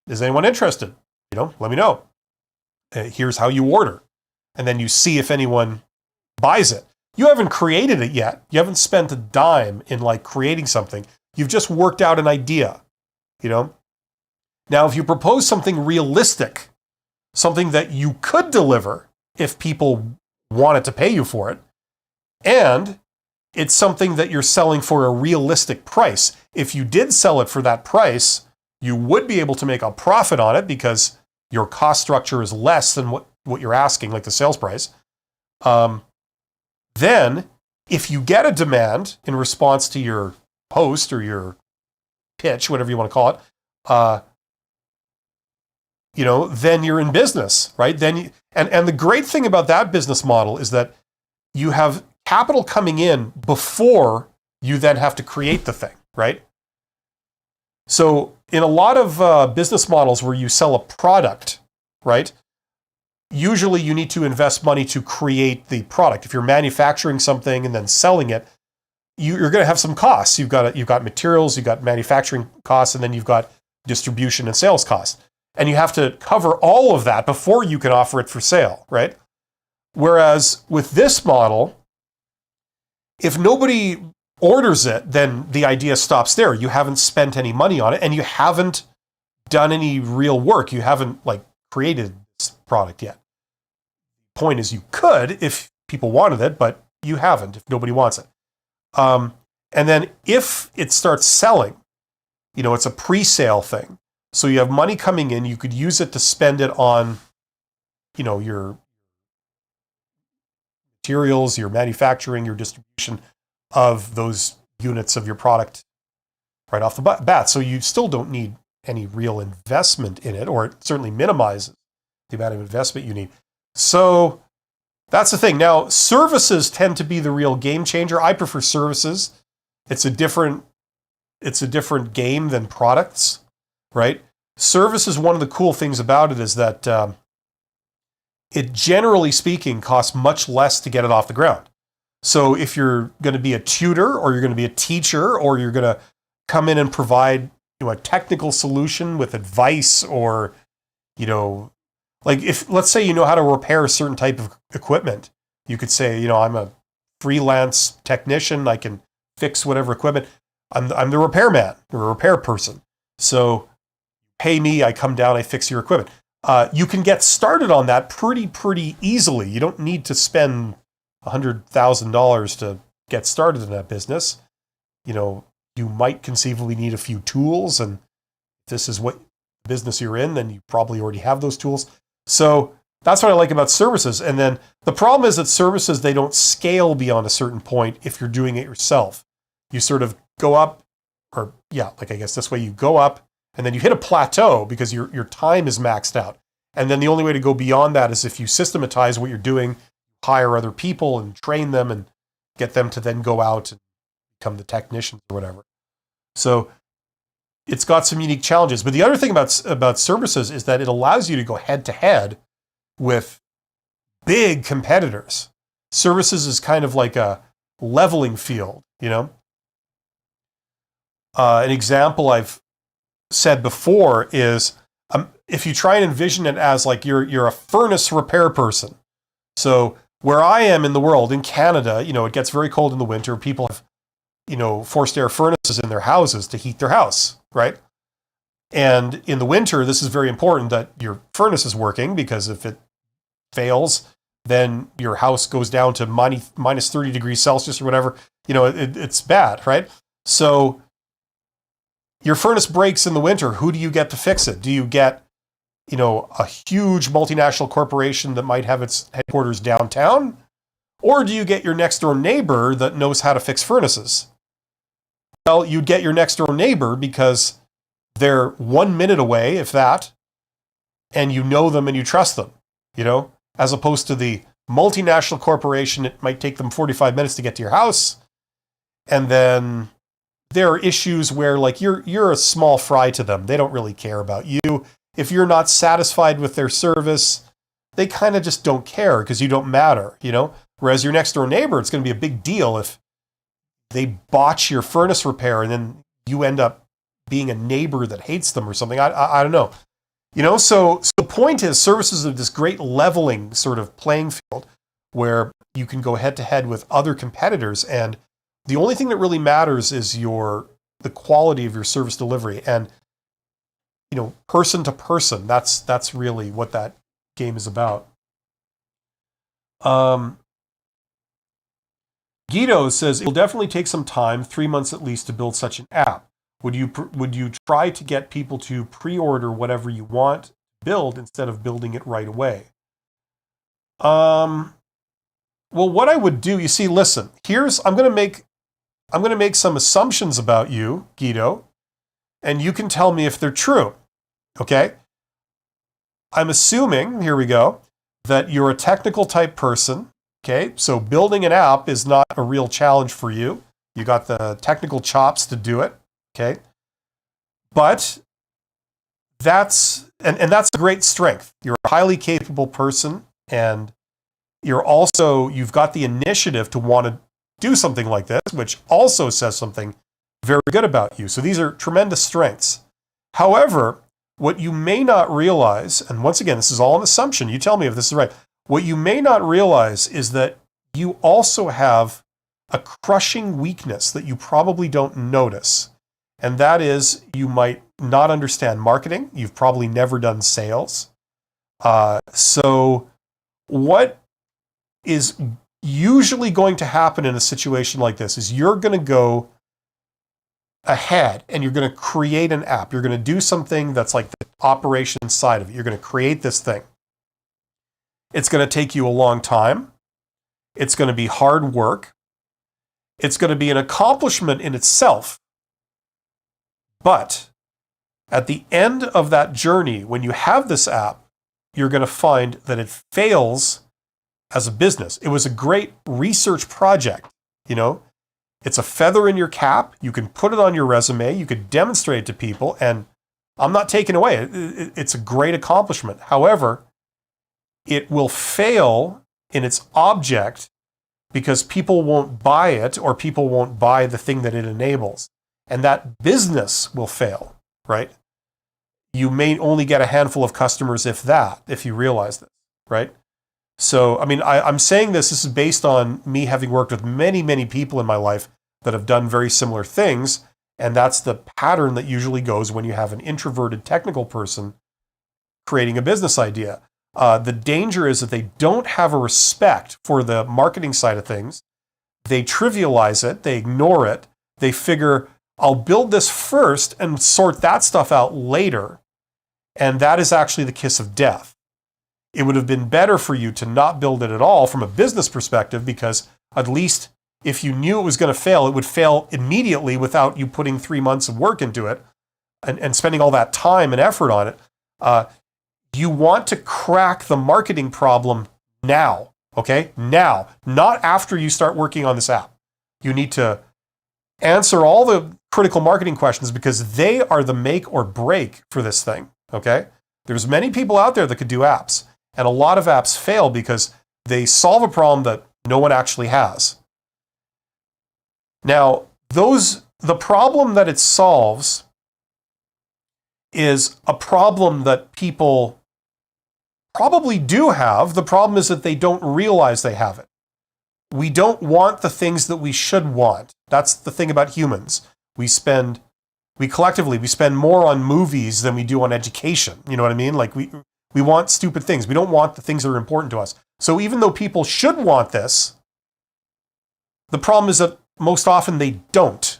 Is anyone interested? Let me know. Here's how you order. And then you see if anyone buys it. You haven't created it yet. You haven't spent a dime in like creating something. You've just worked out an idea, Now, if you propose something realistic, something that you could deliver if people wanted to pay you for it. And it's something that you're selling for a realistic price. If you did sell it for that price, you would be able to make a profit on it because your cost structure is less than what you're asking, like the sales price. Then, if you get a demand in response to your post or your pitch, whatever you want to call it, then you're in business, right? And the great thing about that business model is that you have capital coming in before you then have to create the thing, right? So in a lot of business models where you sell a product, right? Usually you need to invest money to create the product. If you're manufacturing something and then selling it, you're going to have some costs. You've got materials, you've got manufacturing costs, and then you've got distribution and sales costs. And you have to cover all of that before you can offer it for sale, right? Whereas with this model, if nobody orders it, then the idea stops there. You haven't spent any money on it, and you haven't done any real work. You haven't created this product yet. Point is, you could if people wanted it, but you haven't if nobody wants it. And then if it starts selling, it's a pre-sale thing. So you have money coming in, you could use it to spend it on, your materials, your manufacturing, your distribution of those units of your product right off the bat. So you still don't need any real investment in it, or it certainly minimizes the amount of investment you need. So that's the thing. Now, services tend to be the real game changer. I prefer services. It's a different game than products, right? Services, one of the cool things about it is that it, generally speaking, costs much less to get it off the ground. So if you're going to be a tutor, or you're going to be a teacher, or you're going to come in and provide a technical solution with advice, or if, let's say, you know how to repair a certain type of equipment, you could say, I'm a freelance technician, I can fix whatever equipment. I'm the repairman or a repair person. So pay me, I come down, I fix your equipment. You can get started on that pretty easily. You don't need to spend $100,000 to get started in that business. You might conceivably need a few tools, and if this is what business you're in, then you probably already have those tools. So that's what I like about services. And then the problem is that services, they don't scale beyond a certain point if you're doing it yourself. You sort of go up, I guess this way, you go up and then you hit a plateau because your time is maxed out. And then the only way to go beyond that is if you systematize what you're doing, hire other people and train them and get them to then go out and become the technicians or whatever. So it's got some unique challenges. But the other thing about services is that it allows you to go head to head with big competitors. Services is kind of like a leveling field, An example I've said before is if you try and envision it as you're a furnace repair person. So where I am in the world, in Canada, it gets very cold in the winter. People have, forced air furnaces in their houses to heat their house, right? And in the winter, this is very important that your furnace is working, because if it fails, then your house goes down to minus 30 degrees Celsius or whatever. It's bad, right? So your furnace breaks in the winter. Who do you get to fix it? Do you get, a huge multinational corporation that might have its headquarters downtown? Or do you get your next door neighbor that knows how to fix furnaces? Well, you'd get your next door neighbor because they're 1 minute away, if that, and you know them and you trust them, as opposed to the multinational corporation. It might take them 45 minutes to get to your house. And then there are issues where you're a small fry to them. They don't really care about you. If you're not satisfied with their service, they kind of just don't care because you don't matter, Whereas your next door neighbor, it's going to be a big deal if they botch your furnace repair and then you end up being a neighbor that hates them or something. I don't know. So the point is, services are this great leveling sort of playing field where you can go head to head with other competitors, and the only thing that really matters is the quality of your service delivery. And person to person, that's really what that game is about. Guido says, it will definitely take some time, 3 months at least, to build such an app. Would you try to get people to pre-order whatever you want to build instead of building it right away? Well, what I would do, you see, listen, I'm going to make some assumptions about you, Guido, and you can tell me if they're true. Okay? I'm assuming, here we go, that you're a technical type person. Okay? So building an app is not a real challenge for you. You got the technical chops to do it. Okay? But that's a great strength. You're a highly capable person, and you've got the initiative to want to do something like this, which also says something very good about you. So these are tremendous strengths. However, what you may not realize, and once again, this is all an assumption, you tell me if this is right. What you may not realize is that you also have a crushing weakness that you probably don't notice. And that is, you might not understand marketing. You've probably never done sales. So what is usually going to happen in a situation like this is you're going to go ahead and you're going to create an app. You're going to do something that's like the operations side of it. You're going to create this thing. It's going to take you a long time. It's going to be hard work. It's going to be an accomplishment in itself. But at the end of that journey, when you have this app, you're going to find that it fails as a business. It was a great research project, you know. It's a feather in your cap. You can put it on your resume. You could demonstrate it to people, and I'm not taking away. It's a great accomplishment. However, it will fail in its object because people won't buy it, or people won't buy the thing that it enables. And that business will fail, right? You may only get a handful of customers, if you realize this, right? So, I mean, I'm saying this is based on me having worked with many, many people in my life that have done very similar things. And that's the pattern that usually goes when you have an introverted technical person creating a business idea. The danger is that they don't have a respect for the marketing side of things. They trivialize it. They ignore it. They figure, I'll build this first and sort that stuff out later. And that is actually the kiss of death. It would have been better for you to not build it at all from a business perspective, because at least if you knew it was going to fail, it would fail immediately without you putting 3 months of work into it and spending all that time and effort on it. You want to crack the marketing problem now, okay? Now, not after you start working on this app. You need to answer all the critical marketing questions because they are the make or break for this thing, okay? There's many people out there that could do apps, and a lot of apps fail because they solve a problem that no one actually has. Now, the problem that it solves is a problem that people probably do have. The problem is that they don't realize they have it. We don't want the things that we should want. That's the thing about humans. We collectively spend more on movies than we do on education. You know what I mean? Like we want stupid things. We don't want the things that are important to us. So even though people should want this, the problem is that most often they don't,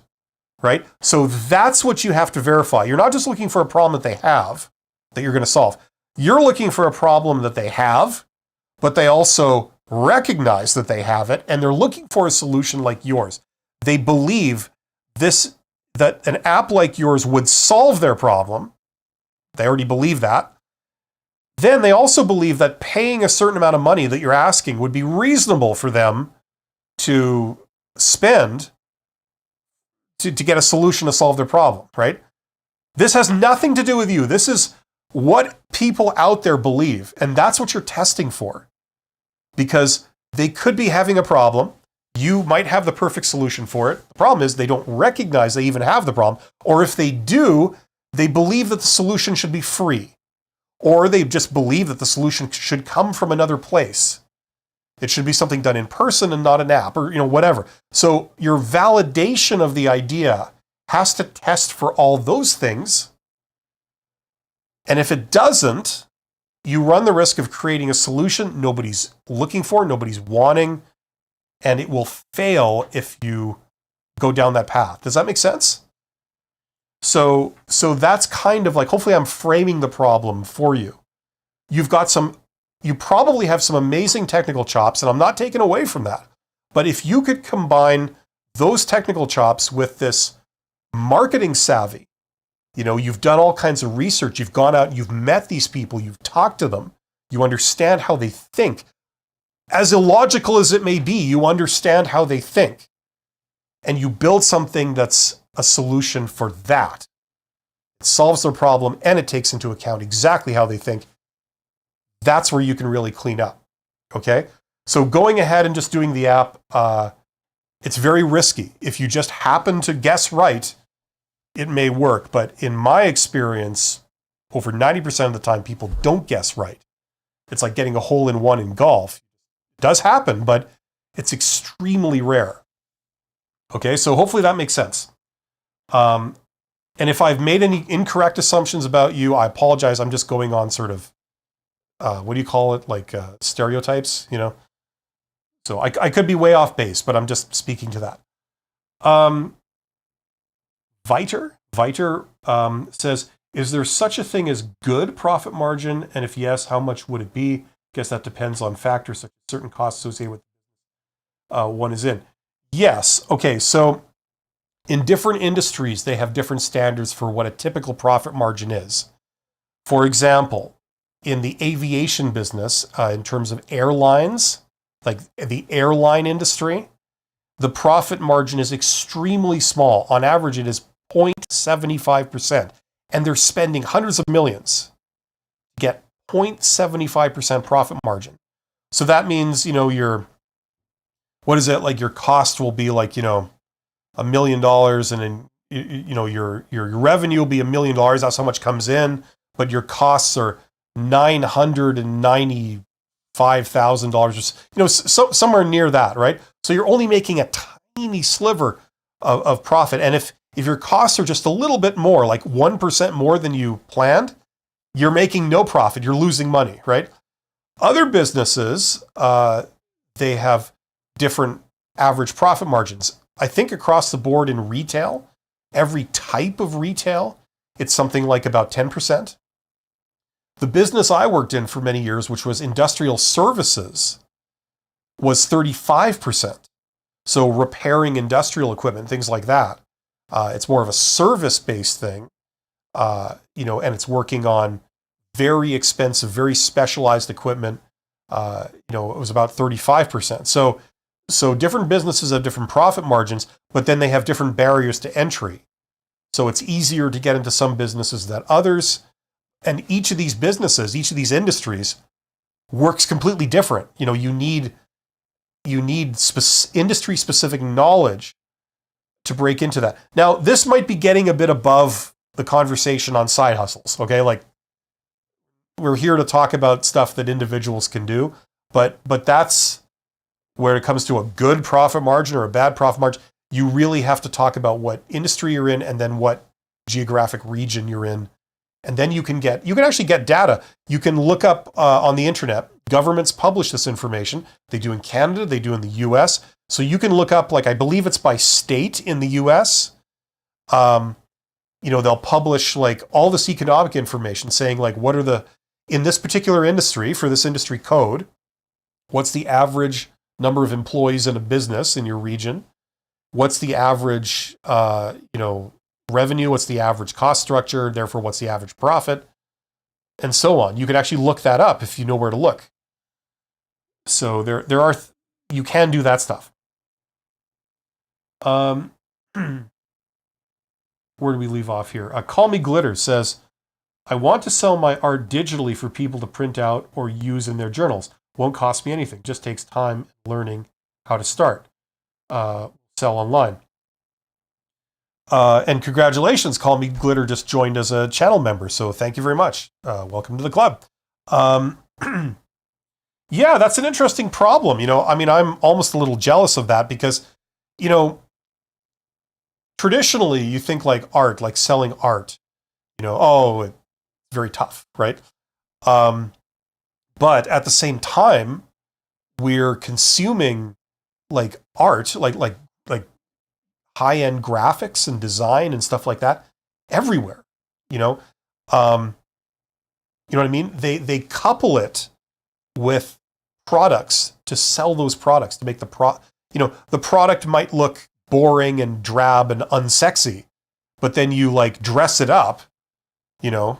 right? So that's what you have to verify. You're not just looking for a problem that they have that you're going to solve. You're looking for a problem that they have, but they also recognize that they have it, and they're looking for a solution like yours. They believe that an app like yours would solve their problem. They already believe that. Then they also believe that paying a certain amount of money that you're asking would be reasonable for them to spend to get a solution to solve their problem, right? This has nothing to do with you. This is what people out there believe, and that's what you're testing for. Because they could be having a problem. You might have the perfect solution for it. The problem is they don't recognize they even have the problem. Or if they do, they believe that the solution should be free. Or they just believe that the solution should come from another place. It should be something done in person and not an app, or whatever. So your validation of the idea has to test for all those things. And if it doesn't, you run the risk of creating a solution nobody's looking for, nobody's wanting, and it will fail if you go down that path. Does that make sense? So that's kind of like, hopefully I'm framing the problem for you. You probably have some amazing technical chops, and I'm not taking away from that. But if you could combine those technical chops with this marketing savvy, you've done all kinds of research, you've gone out, you've met these people, you've talked to them, you understand how they think. As illogical as it may be, you understand how they think. And you build something that's a solution for that. It solves their problem and it takes into account exactly how they think. That's where you can really clean up. Okay? So going ahead and just doing the app, it's very risky. If you just happen to guess right, it may work. But in my experience, over 90% of the time, people don't guess right. It's like getting a hole in one in golf. It does happen, but it's extremely rare. Okay, so hopefully that makes sense. And if I've made any incorrect assumptions about you, I apologize. I'm just going on sort of, what do you call it? Like stereotypes, So I could be way off base, but I'm just speaking to that. Viter says, is there such a thing as good profit margin? And if yes, how much would it be? Guess that depends on factors such as certain costs associated with one is in. Yes. Okay. So in different industries, they have different standards for what a typical profit margin is. For example, in the aviation business, in terms of airlines, like the airline industry, the profit margin is extremely small. On average, it is 0.75%. And they're spending hundreds of millions to get 0.75% profit margin. So that means, what is it? Like your cost will be like, $1 million, and then, your revenue will be $1 million. That's how much comes in, but your costs are $995,000, somewhere near that, right? So you're only making a tiny sliver of profit. And if your costs are just a little bit more, like 1% more than you planned, you're making no profit. You're losing money, right? Other businesses, they have different average profit margins. I think across the board in retail, every type of retail, it's something like about 10%. The business I worked in for many years, which was industrial services, was 35%. So repairing industrial equipment, things like that. It's more of a service-based thing, and it's working on very expensive, very specialized equipment. It was about 35%. So different businesses have different profit margins, but then they have different barriers to entry. So it's easier to get into some businesses than others. And each of these businesses, each of these industries works completely different. You need industry-specific knowledge to break into that. Now, this might be getting a bit above the conversation on side hustles, okay? Like, we're here to talk about stuff that individuals can do, but that's where it comes to a good profit margin or a bad profit margin. You really have to talk about what industry you're in and then what geographic region you're in. And then you can actually get data. You can look up on the internet. Governments publish this information. They do in Canada, they do in the US. So you can look up, like, I believe it's by state in the US. They'll publish like all this economic information saying like, what are in this particular industry, for this industry code, what's the average number of employees in a business in your region? What's the average, revenue? What's the average cost structure? Therefore, what's the average profit? And so on. You can actually look that up if you know where to look. So you can do that stuff. Where do we leave off here? Call Me Glitter says, I want to sell my art digitally for people to print out or use in their journals. Won't cost me anything. Just takes time learning how to start. Sell online. And congratulations, Call Me Glitter just joined as a channel member. So thank you very much. Welcome to the club. Yeah, that's an interesting problem. I'm almost a little jealous of that because, traditionally you think like art, like selling art, it's very tough, right? But at the same time, we're consuming like art, like high-end graphics and design and stuff like that everywhere. You know, you know what I mean? They couple it with products to sell those products to make the product might look boring and drab and unsexy, but then you like dress it up, you know,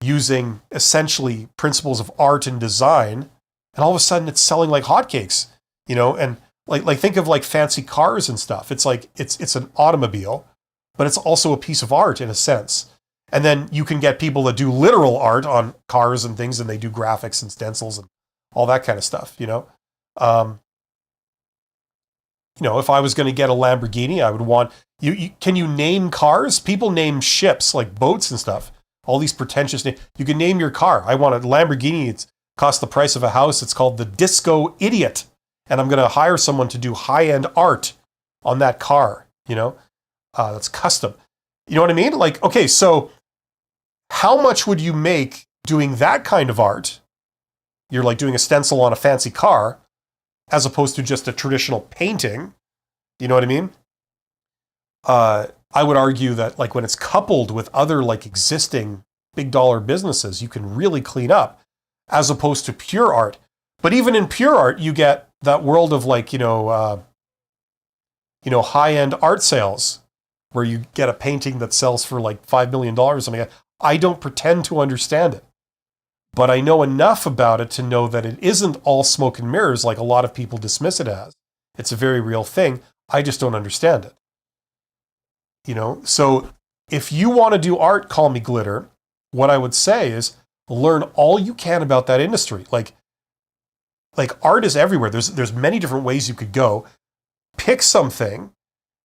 using essentially principles of art and design, and all of a sudden it's selling like hotcakes, you know, and like think of like fancy cars and stuff. It's like it's an automobile, but it's also a piece of art in a sense. And then you can get people that do literal art on cars and things, and they do graphics and stencils and all that kind of stuff, you know. You know, if I was going to get a Lamborghini, I would want can you name cars? People name ships like boats and stuff. All these pretentious names. You can name your car. I want a Lamborghini. It's cost the price of a house. It's called the Disco Idiot, and I'm going to hire someone to do high-end art on that car. You know, that's custom. You know what I mean? Like, okay, so how much would you make doing that kind of art? You're like doing a stencil on a fancy car, as opposed to just a traditional painting. You know what I mean? I would argue that like when it's coupled with other like existing big dollar businesses, you can really clean up, as opposed to pure art. But even in pure art, you get that world of like, high-end art sales where you get a painting that sells for like $5 million or something. I don't pretend to understand it, but I know enough about it to know that it isn't all smoke and mirrors like a lot of people dismiss it as. It's a very real thing. I just don't understand it. You know, so if you want to do art, call me glitter. What I would say is learn all you can about that industry. Like art is everywhere. There's many different ways you could go. Pick something,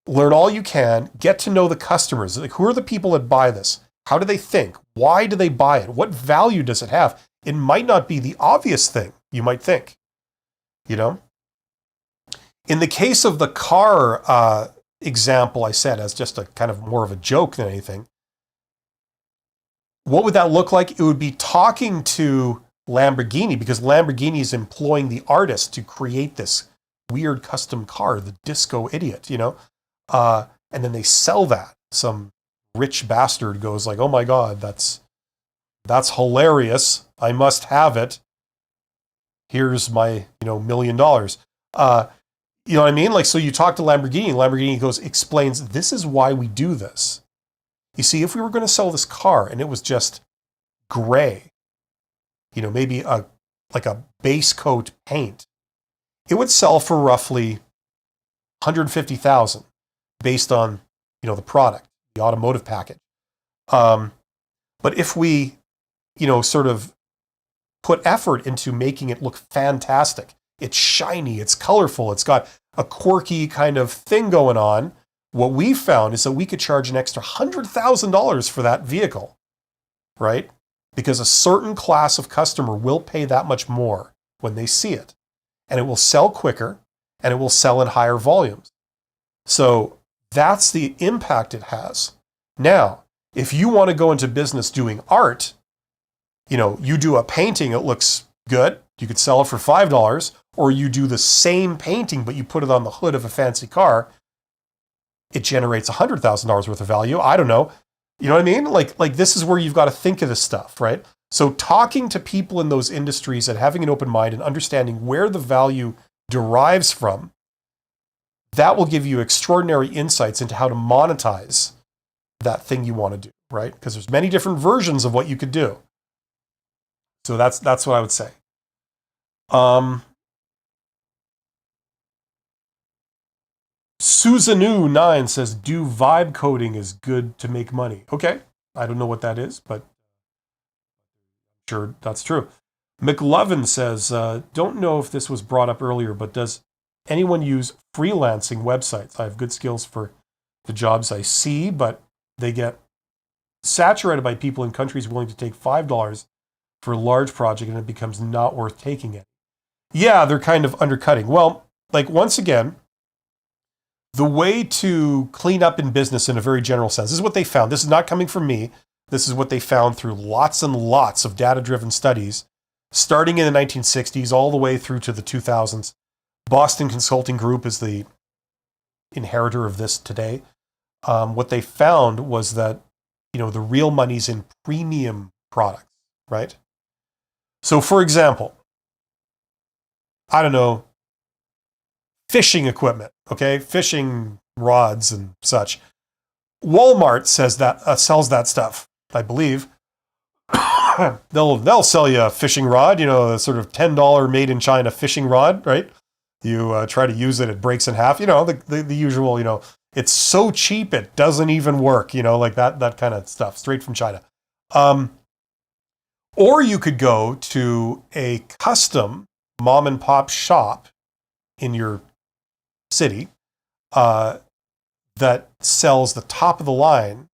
learn all you can, get to know the customers. Like, who are the people that buy this? How do they think? Why do they buy it? What value does it have? It might not be the obvious thing you might think, you know? In the case of the car example I said as just a kind of more of a joke than anything, what would that look like? It would be talking to Lamborghini, because Lamborghini is employing the artist to create this weird custom car, the Disco Idiot, you know? And then they sell that. Some rich bastard goes like, oh my God, that's hilarious. I must have it. Here's my, $1 million. You know what I mean? Like, so you talk to Lamborghini, and Lamborghini explains, this is why we do this. You see, if we were going to sell this car and it was just gray, maybe a base coat paint, it would sell for roughly $150,000 based on, the product, the automotive package. But if we, sort of put effort into making it look fantastic, it's shiny, it's colorful, it's got a quirky kind of thing going on, what we found is that we could charge an extra $100,000 for that vehicle, right? Because a certain class of customer will pay that much more when they see it. And it will sell quicker, and it will sell in higher volumes. So that's the impact it has. Now, if you want to go into business doing art, you do a painting, it looks good, you could sell it for $5, or you do the same painting, but you put it on the hood of a fancy car, it generates $100,000 worth of value. I don't know. You know what I mean? Like this is where you've got to think of this stuff, right? So talking to people in those industries and having an open mind and understanding where the value derives from, that will give you extraordinary insights into how to monetize that thing you want to do, right? Because there's many different versions of what you could do. So that's what I would say. Susanu9 says, do vibe coding is good to make money. Okay. I don't know what that is, but I'm sure that's true. McLovin says, don't know if this was brought up earlier, but does anyone use freelancing websites? I have good skills for the jobs I see, but they get saturated by people in countries willing to take $5 for a large project, and it becomes not worth taking it. Yeah, they're kind of undercutting. Well, once again, the way to clean up in business in a very general sense, this is what they found. This is not coming from me. This is what they found through lots and lots of data-driven studies, starting in the 1960s all the way through to the 2000s. Boston Consulting Group is the inheritor of this today. What they found was that, the real money's in premium products, right? So for example, I don't know, fishing equipment, okay? Fishing rods and such. Walmart sells that stuff, I believe. They'll sell you a fishing rod, a sort of $10 made in China fishing rod, right? You try to use it, it breaks in half, the usual, it's so cheap it doesn't even work, like that kind of stuff, straight from China. Or you could go to a custom mom and pop shop in your city that sells the top of the line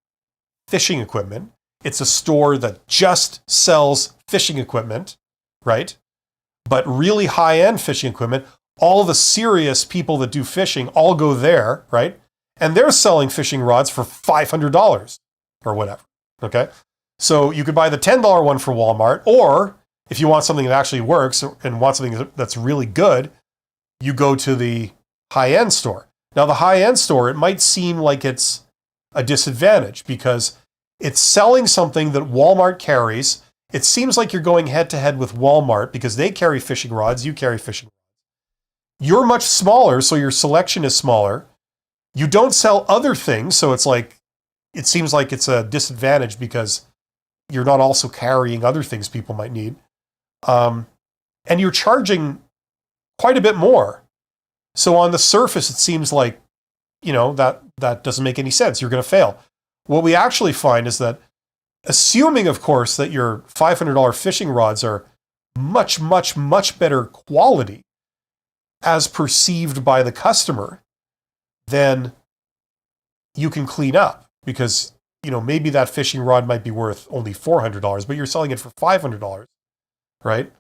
fishing equipment. It's a store that just sells fishing equipment, right? But really high-end fishing equipment. All the serious people that do fishing all go there, right? And they're selling fishing rods for $500 or whatever, okay? So you could buy the $10 one from Walmart, or if you want something that actually works and want something that's really good, you go to the high-end store. Now, the high-end store, it might seem like it's a disadvantage because it's selling something that Walmart carries. It seems like you're going head-to-head with Walmart because they carry fishing rods, you carry fishing rods. You're much smaller, so your selection is smaller. You don't sell other things, so it seems like it's a disadvantage because you're not also carrying other things people might need. And you're charging quite a bit more. So on the surface, it seems like, that doesn't make any sense. You're going to fail. What we actually find is that, assuming, of course, that your $500 fishing rods are much, much, much better quality as perceived by the customer, then you can clean up because, maybe that fishing rod might be worth only $400, but you're selling it for $500, right?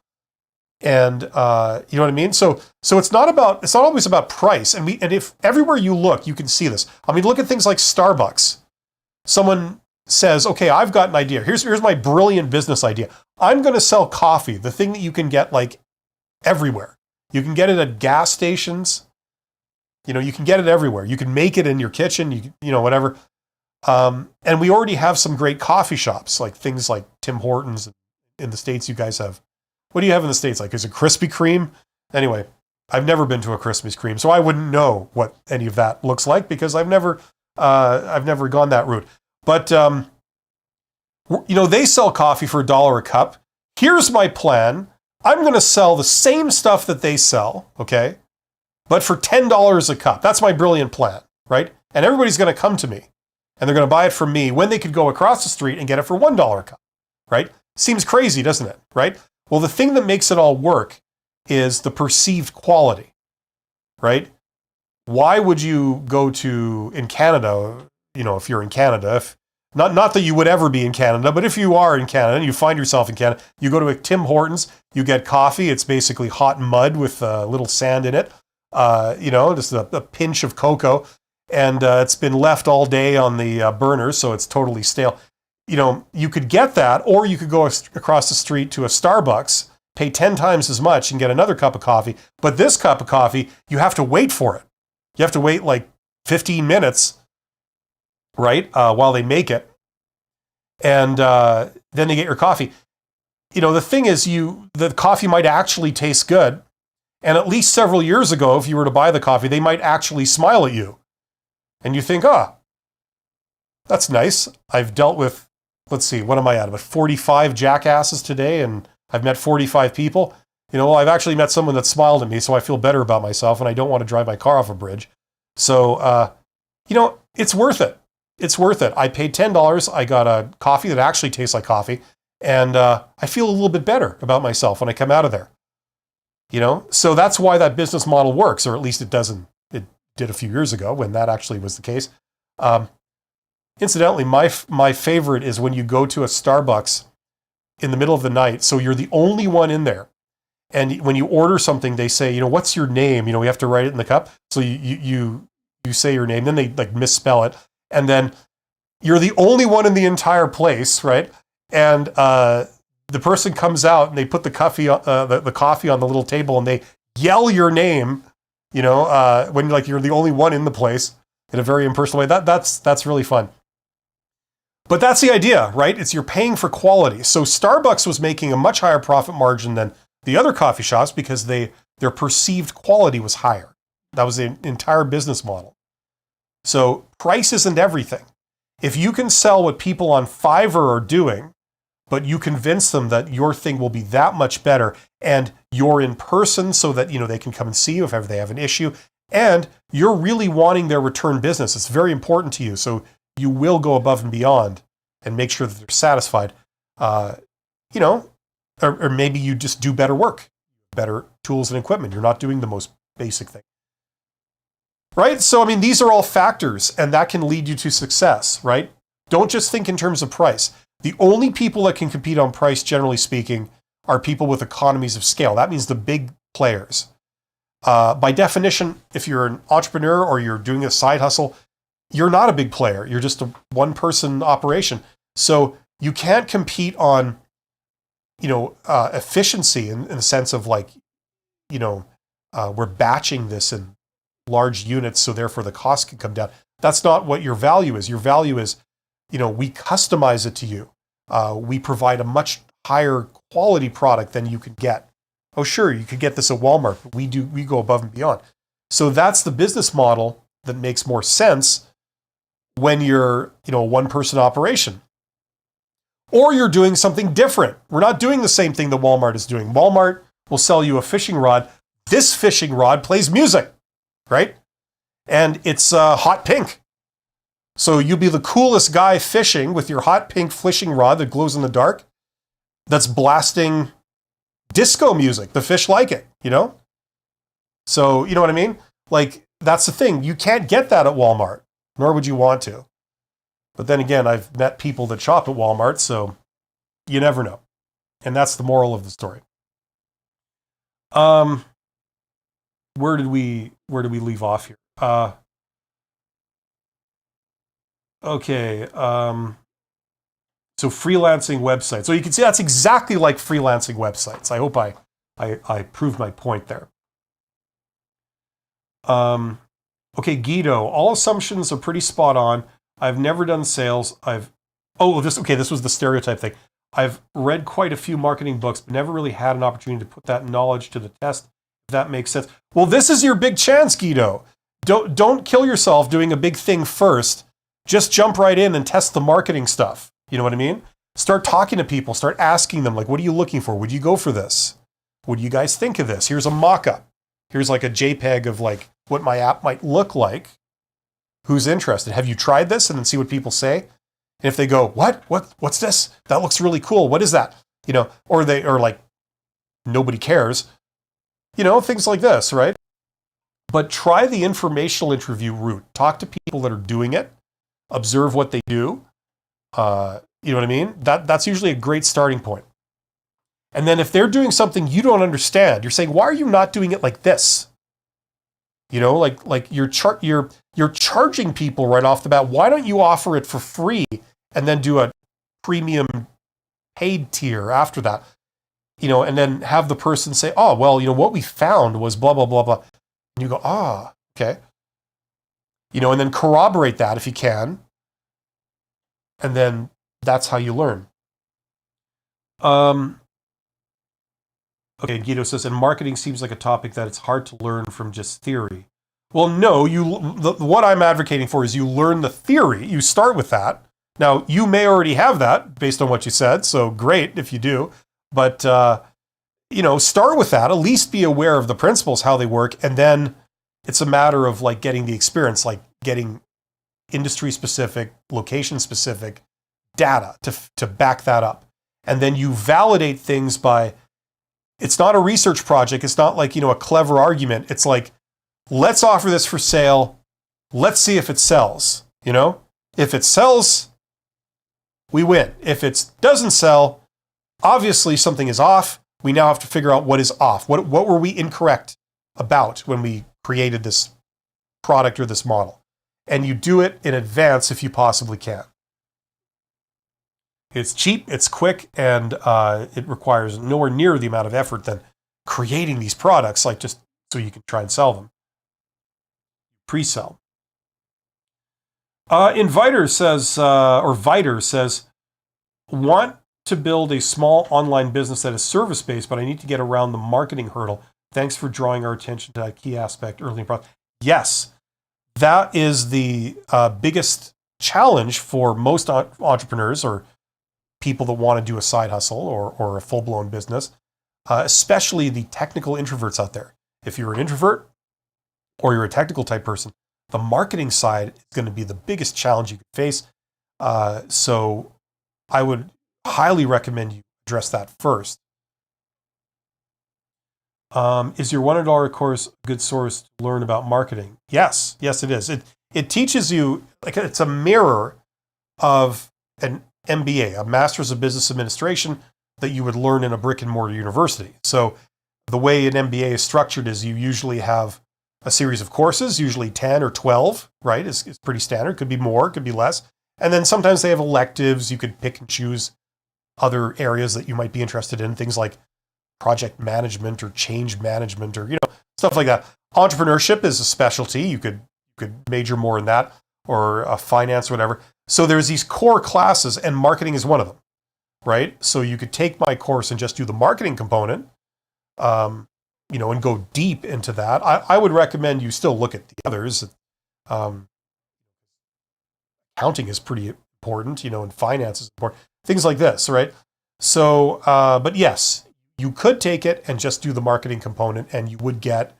And you know what I mean? So it's not always about price. And if everywhere you look, you can see this. I mean, look at things like Starbucks. Someone says, okay, I've got an idea. Here's my brilliant business idea. I'm going to sell coffee, the thing that you can get like everywhere. You can get it at gas stations. You can get it everywhere. You can make it in your kitchen, whatever. And we already have some great coffee shops, like things like Tim Hortons. In the States, you guys have. What do you have in the States? Like, is it Krispy Kreme? Anyway, I've never been to a Krispy Kreme, so I wouldn't know what any of that looks like because I've never gone that route. But, they sell coffee for $1 a cup. Here's my plan. I'm going to sell the same stuff that they sell, okay? But for $10 a cup. That's my brilliant plan, right? And everybody's going to come to me and they're going to buy it from me when they could go across the street and get it for $1 a cup, right? Seems crazy, doesn't it, right? Well, the thing that makes it all work is the perceived quality, right? Why would you go in Canada, if you're in Canada, not that you would ever be in Canada, but if you are in Canada and you find yourself in Canada, you go to a Tim Hortons, you get coffee. It's basically hot mud with a little sand in it, just a pinch of cocoa. And it's been left all day on the burners, so it's totally stale. You could get that, or you could go across the street to a Starbucks, pay 10 times as much and get another cup of coffee. But this cup of coffee, you have to wait for it. You have to wait like 15 minutes, right, while they make it. And then you get your coffee. The thing is, the coffee might actually taste good. And at least several years ago, if you were to buy the coffee, they might actually smile at you. And you think, that's nice. I've dealt with, let's see, what am I at? About 45 jackasses today, and I've met 45 people. I've actually met someone that smiled at me, so I feel better about myself, and I don't want to drive my car off a bridge. So, it's worth it. It's worth it. I paid $10. I got a coffee that actually tastes like coffee, and I feel a little bit better about myself when I come out of there. So that's why that business model works, or at least it doesn't. It did a few years ago when that actually was the case. Incidentally, my favorite is when you go to a Starbucks in the middle of the night, so you're the only one in there. And when you order something, they say, what's your name? We have to write it in the cup. So you say your name, then they like misspell it. And then you're the only one in the entire place, right? And the person comes out and they put the coffee on the little table and they yell your name when like you're the only one in the place in a very impersonal way. That's really fun. But that's the idea, right? It's you're paying for quality. So Starbucks was making a much higher profit margin than the other coffee shops because their perceived quality was higher. That was the entire business model. So price isn't everything. If you can sell what people on Fiverr are doing, but you convince them that your thing will be that much better, and you're in person so that they can come and see you if ever they have an issue, and you're really wanting their return business. It's very important to you. So you will go above and beyond and make sure that they're satisfied. Or maybe you just do better work, better tools and equipment. You're not doing the most basic thing. Right? So, these are all factors, and that can lead you to success, right? Don't just think in terms of price. The only people that can compete on price, generally speaking, are people with economies of scale. That means the big players. By definition, if you're an entrepreneur or you're doing a side hustle, you're not a big player. You're just a one-person operation. So you can't compete on, efficiency in the sense of like, we're batching this in large units, so therefore the cost can come down. That's not what your value is. Your value is, we customize it to you. We provide a much higher quality product than you could get. Oh, sure, you could get this at Walmart, but we go above and beyond. So that's the business model that makes more sense when you're, a one-person operation. Or you're doing something different. We're not doing the same thing that Walmart is doing. Walmart will sell you a fishing rod. This fishing rod plays music, right? And it's hot pink. So you'll be the coolest guy fishing with your hot pink fishing rod that glows in the dark that's blasting disco music. The fish like it, So, you know what I mean? Like, that's the thing. You can't get that at Walmart, nor would you want to. But then again, I've met people that shop at Walmart, so you never know. And that's the moral of the story. Where did we leave off here? Okay. So freelancing websites. So you can see that's exactly like freelancing websites. I hope I proved my point there. Okay, Guido, all assumptions are pretty spot on. I've never done sales. This was the stereotype thing. I've read quite a few marketing books, but never really had an opportunity to put that knowledge to the test, if that makes sense. Well, this is your big chance, Guido. Don't kill yourself doing a big thing first. Just jump right in and test the marketing stuff. You know what I mean? Start talking to people. Start asking them, like, what are you looking for? Would you go for this? What do you guys think of this? Here's a mock-up. Here's like a JPEG of like what my app might look like. Who's interested? Have you tried this? And then see what people say. And if they go, what's this? That looks really cool. What is that? Or they are like, nobody cares. Things like this, right? But try the informational interview route. Talk to people that are doing it. Observe what they do. You know what I mean? That's usually a great starting point. And then if they're doing something you don't understand, you're saying, why are you not doing it like this? Like you're charging people right off the bat. Why don't you offer it for free and then do a premium paid tier after that? And then have the person say, oh, well, what we found was blah, blah, blah, blah. And you go, okay. And then corroborate that if you can. And then that's how you learn. Okay, Guido says, and marketing seems like a topic that it's hard to learn from just theory. Well, no, what I'm advocating for is you learn the theory. You start with that. Now, you may already have that based on what you said, so great if you do. But, start with that. At least be aware of the principles, how they work, and then it's a matter of like getting the experience, like getting industry-specific, location-specific data to back that up. And then you validate things by, it's not a research project. It's not like, a clever argument. It's like, let's offer this for sale. Let's see if it sells. If it sells, we win. If it doesn't sell, obviously something is off. We now have to figure out what is off. What were we incorrect about when we created this product or this model? And you do it in advance if you possibly can. It's cheap, it's quick, and it requires nowhere near the amount of effort than creating these products, like just so you can try and sell them. pre-sell. Inviter says, or Viter says, want to build a small online business that is service-based, but I need to get around the marketing hurdle. Thanks for drawing our attention to that key aspect early in the process. Yes, that is the biggest challenge for most entrepreneurs or people that want to do a side hustle or a full-blown business, especially the technical introverts out there. If you're an introvert or you're a technical type person, the marketing side is going to be the biggest challenge you could face. So I would highly recommend you address that first. Is your $100 course a good source to learn about marketing? Yes, it is. It teaches you, like, it's a mirror of an MBA, a Master's of Business Administration, that you would learn in a brick and mortar university. So the way an MBA is structured is you usually have a series of courses, usually 10 or 12, right? Is pretty standard. Could be more, could be less. And then sometimes they have electives. You could pick and choose other areas that you might be interested in, things like project management or change management or, stuff like that. Entrepreneurship is a specialty. You could major more in that, or finance or whatever. So there's these core classes, and marketing is one of them, right? So you could take my course and just do the marketing component, and go deep into that. I would recommend you still look at the others. Accounting is pretty important, and finance is important. Things like this, right? So, but yes, you could take it and just do the marketing component, and you would get,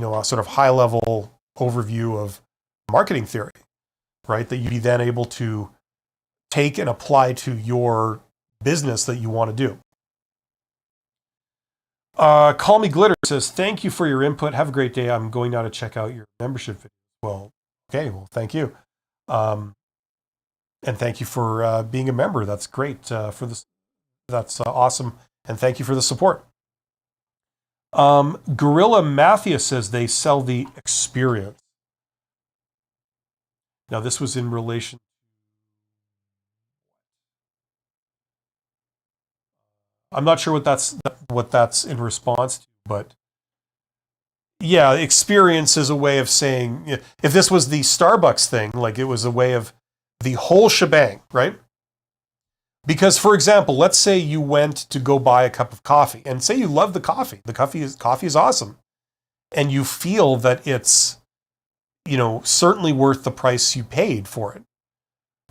a sort of high-level overview of marketing theory, right? That you'd be then able to take and apply to your business that you want to do. Call Me Glitter says, thank you for your input. Have a great day. I'm going now to check out your membership video. Well, thank you. And thank you for being a member. That's great for this. That's awesome. And thank you for the support. Gorilla Mathia says they sell the experience. Now, this was in relation. I'm not sure what that's in response to, but yeah, experience is a way of saying, if this was the Starbucks thing, like it was a way of the whole shebang, right? Because, for example, let's say you went to go buy a cup of coffee, and say you love the coffee. The coffee is awesome, and you feel that it's, certainly worth the price you paid for it.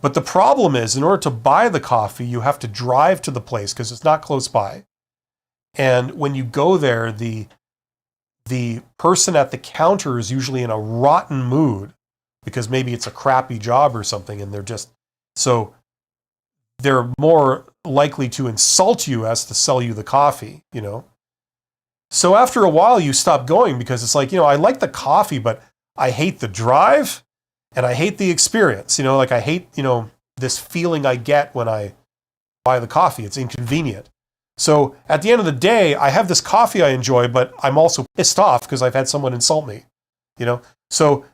But the problem is, in order to buy the coffee, you have to drive to the place because it's not close by. And when you go there, the person at the counter is usually in a rotten mood because maybe it's a crappy job or something, and they're more likely to insult you as to sell you the coffee, So after a while, you stop going because it's like, I like the coffee, but I hate the drive. And I hate the experience, I hate, this feeling I get when I buy the coffee. It's inconvenient. So at the end of the day, I have this coffee I enjoy, but I'm also pissed off because I've had someone insult me, So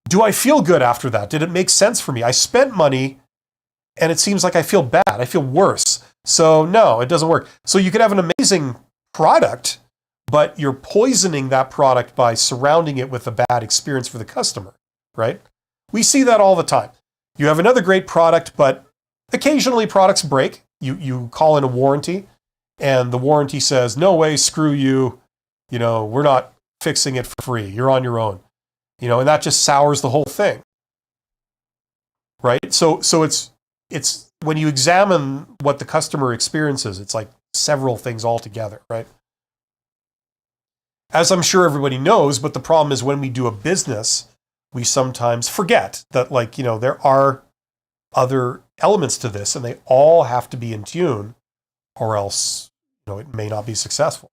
do I feel good after that? Did it make sense for me? I spent money and it seems like I feel bad. I feel worse. So no, it doesn't work. So you could have an amazing product, but you're poisoning that product by surrounding it with a bad experience for the customer, right? We see that all the time. You have another great product, but occasionally products break. You call in a warranty, and the warranty says, no way, screw you. We're not fixing it for free. You're on your own. And that just sours the whole thing, right? So it's when you examine what the customer experiences, it's like several things all together, right? As I'm sure everybody knows, but the problem is when we do a business, we sometimes forget that, there are other elements to this, and they all have to be in tune, or else, it may not be successful.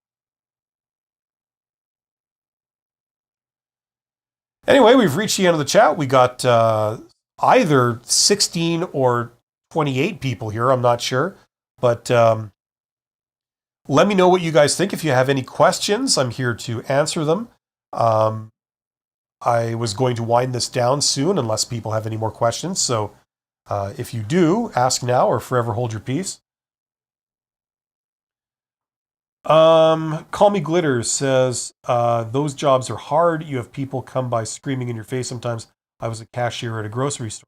Anyway, we've reached the end of the chat. We got either 16 or 28 people here. I'm not sure, but let me know what you guys think. If you have any questions, I'm here to answer them. I was going to wind this down soon unless people have any more questions. So if you do, ask now or forever hold your peace. Call Me Glitter says, those jobs are hard. You have people come by screaming in your face sometimes. I was a cashier at a grocery store.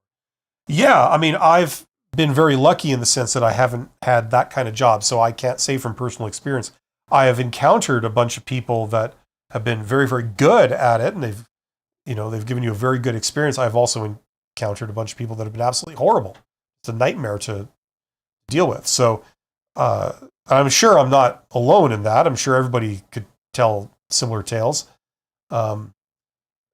Yeah, I mean, I've been very lucky in the sense that I haven't had that kind of job, so I can't say from personal experience. I have encountered a bunch of people that have been very, very good at it, and they've given you a very good experience. I've also encountered a bunch of people that have been absolutely horrible. It's a nightmare to deal with. So uh, I'm sure I'm not alone in that. I'm sure everybody could tell similar tales. Um,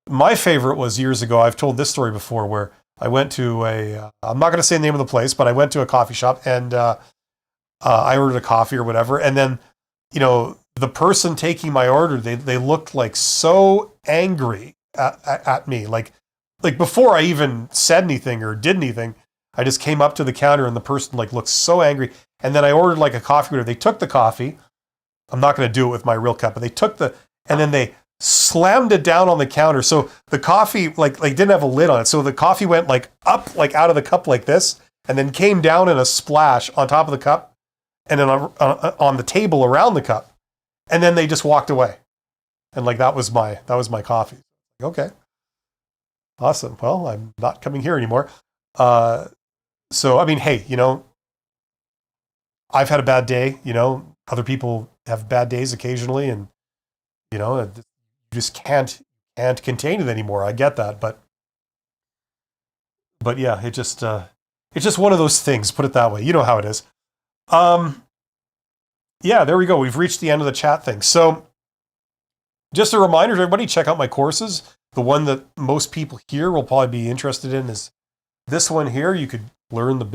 my favorite was years ago. I've told this story before where I went to I'm not going to say the name of the place, but I went to a coffee shop and I ordered a coffee or whatever. And then, the person taking my order, they looked like so angry at me. Like before I even said anything or did anything, I just came up to the counter and the person like looked so angry. And then I ordered like a coffee order. They took the coffee. I'm not going to do it with my real cup, but they took and then they slammed it down on the counter. So the coffee like didn't have a lid on it. So the coffee went like up, like out of the cup like this, and then came down in a splash on top of the cup and then on the table around the cup. And then they just walked away. And like, that was my coffee. Okay. Awesome. Well, I'm not coming here anymore. So, I mean, hey, I've had a bad day, other people have bad days occasionally, and, you just can't contain it anymore. I get that. But yeah, it's just one of those things, put it that way. You know how it is. Yeah, there we go. We've reached the end of the chat thing. So just a reminder to everybody, check out my courses. The one that most people here will probably be interested in is this one here. You could learn the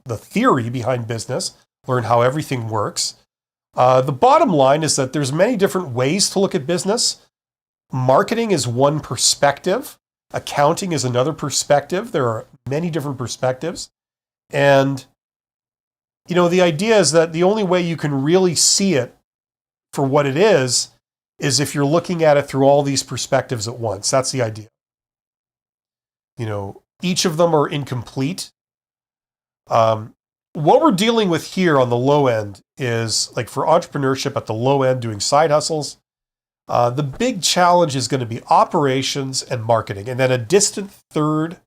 the theory behind business, learn how everything works. The bottom line is that there's many different ways to look at business. Marketing is one perspective. Accounting is another perspective. There are many different perspectives. And, the idea is that the only way you can really see it for what it is if you're looking at it through all these perspectives at once. That's the idea. Each of them are incomplete. What we're dealing with here on the low end is, like, for entrepreneurship at the low end, doing side hustles. The big challenge is going to be operations and marketing. And then a distant third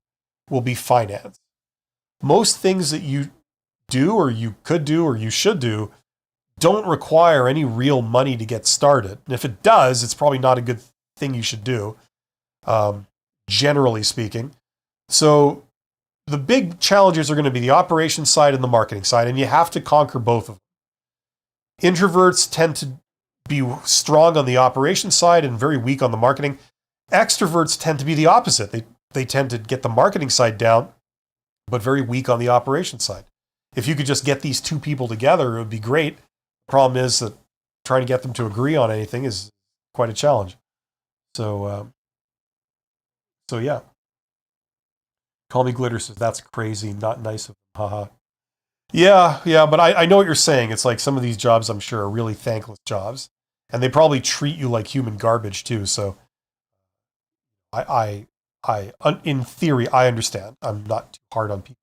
will be finance. Most things that you do or you could do or you should do don't require any real money to get started. And if it does, it's probably not a good thing you should do, generally speaking. So the big challenges are going to be the operations side and the marketing side, and you have to conquer both of them. Introverts tend to be strong on the operations side and very weak on the marketing. Extroverts tend to be the opposite. They tend to get the marketing side down, but very weak on the operations side. If you could just get these two people together, it would be great. The problem is that trying to get them to agree on anything is quite a challenge. So yeah. Call Me Glitter says, that's crazy, not nice of them. Haha. Yeah, but I know what you're saying. It's like some of these jobs, I'm sure, are really thankless jobs. And they probably treat you like human garbage too. So I in theory, I understand. I'm not too hard on people.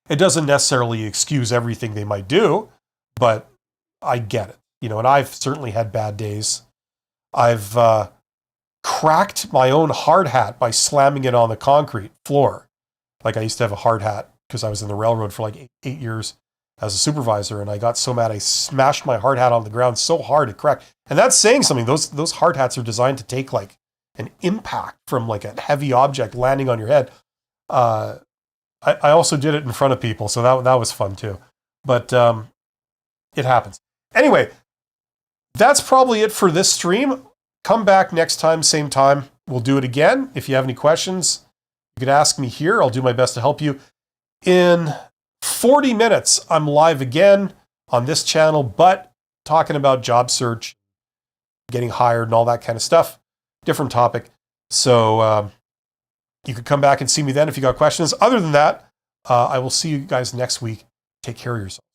It doesn't necessarily excuse everything they might do, but I get it. And I've certainly had bad days. I've cracked my own hard hat by slamming it on the concrete floor. Like, I used to have a hard hat because I was in the railroad for like eight years as a supervisor, and I got so mad I smashed my hard hat on the ground so hard it cracked. And that's saying something. Those hard hats are designed to take like an impact from like a heavy object landing on your head. I also did it in front of people, so that was fun too. But it happens. Anyway, that's probably it for this stream. Come back next time, same time. We'll do it again. If you have any questions, you could ask me here. I'll do my best to help you. In 40 minutes, I'm live again on this channel, but talking about job search, getting hired, and all that kind of stuff. Different topic. So you could come back and see me then if you got questions. Other than that, I will see you guys next week. Take care of yourself.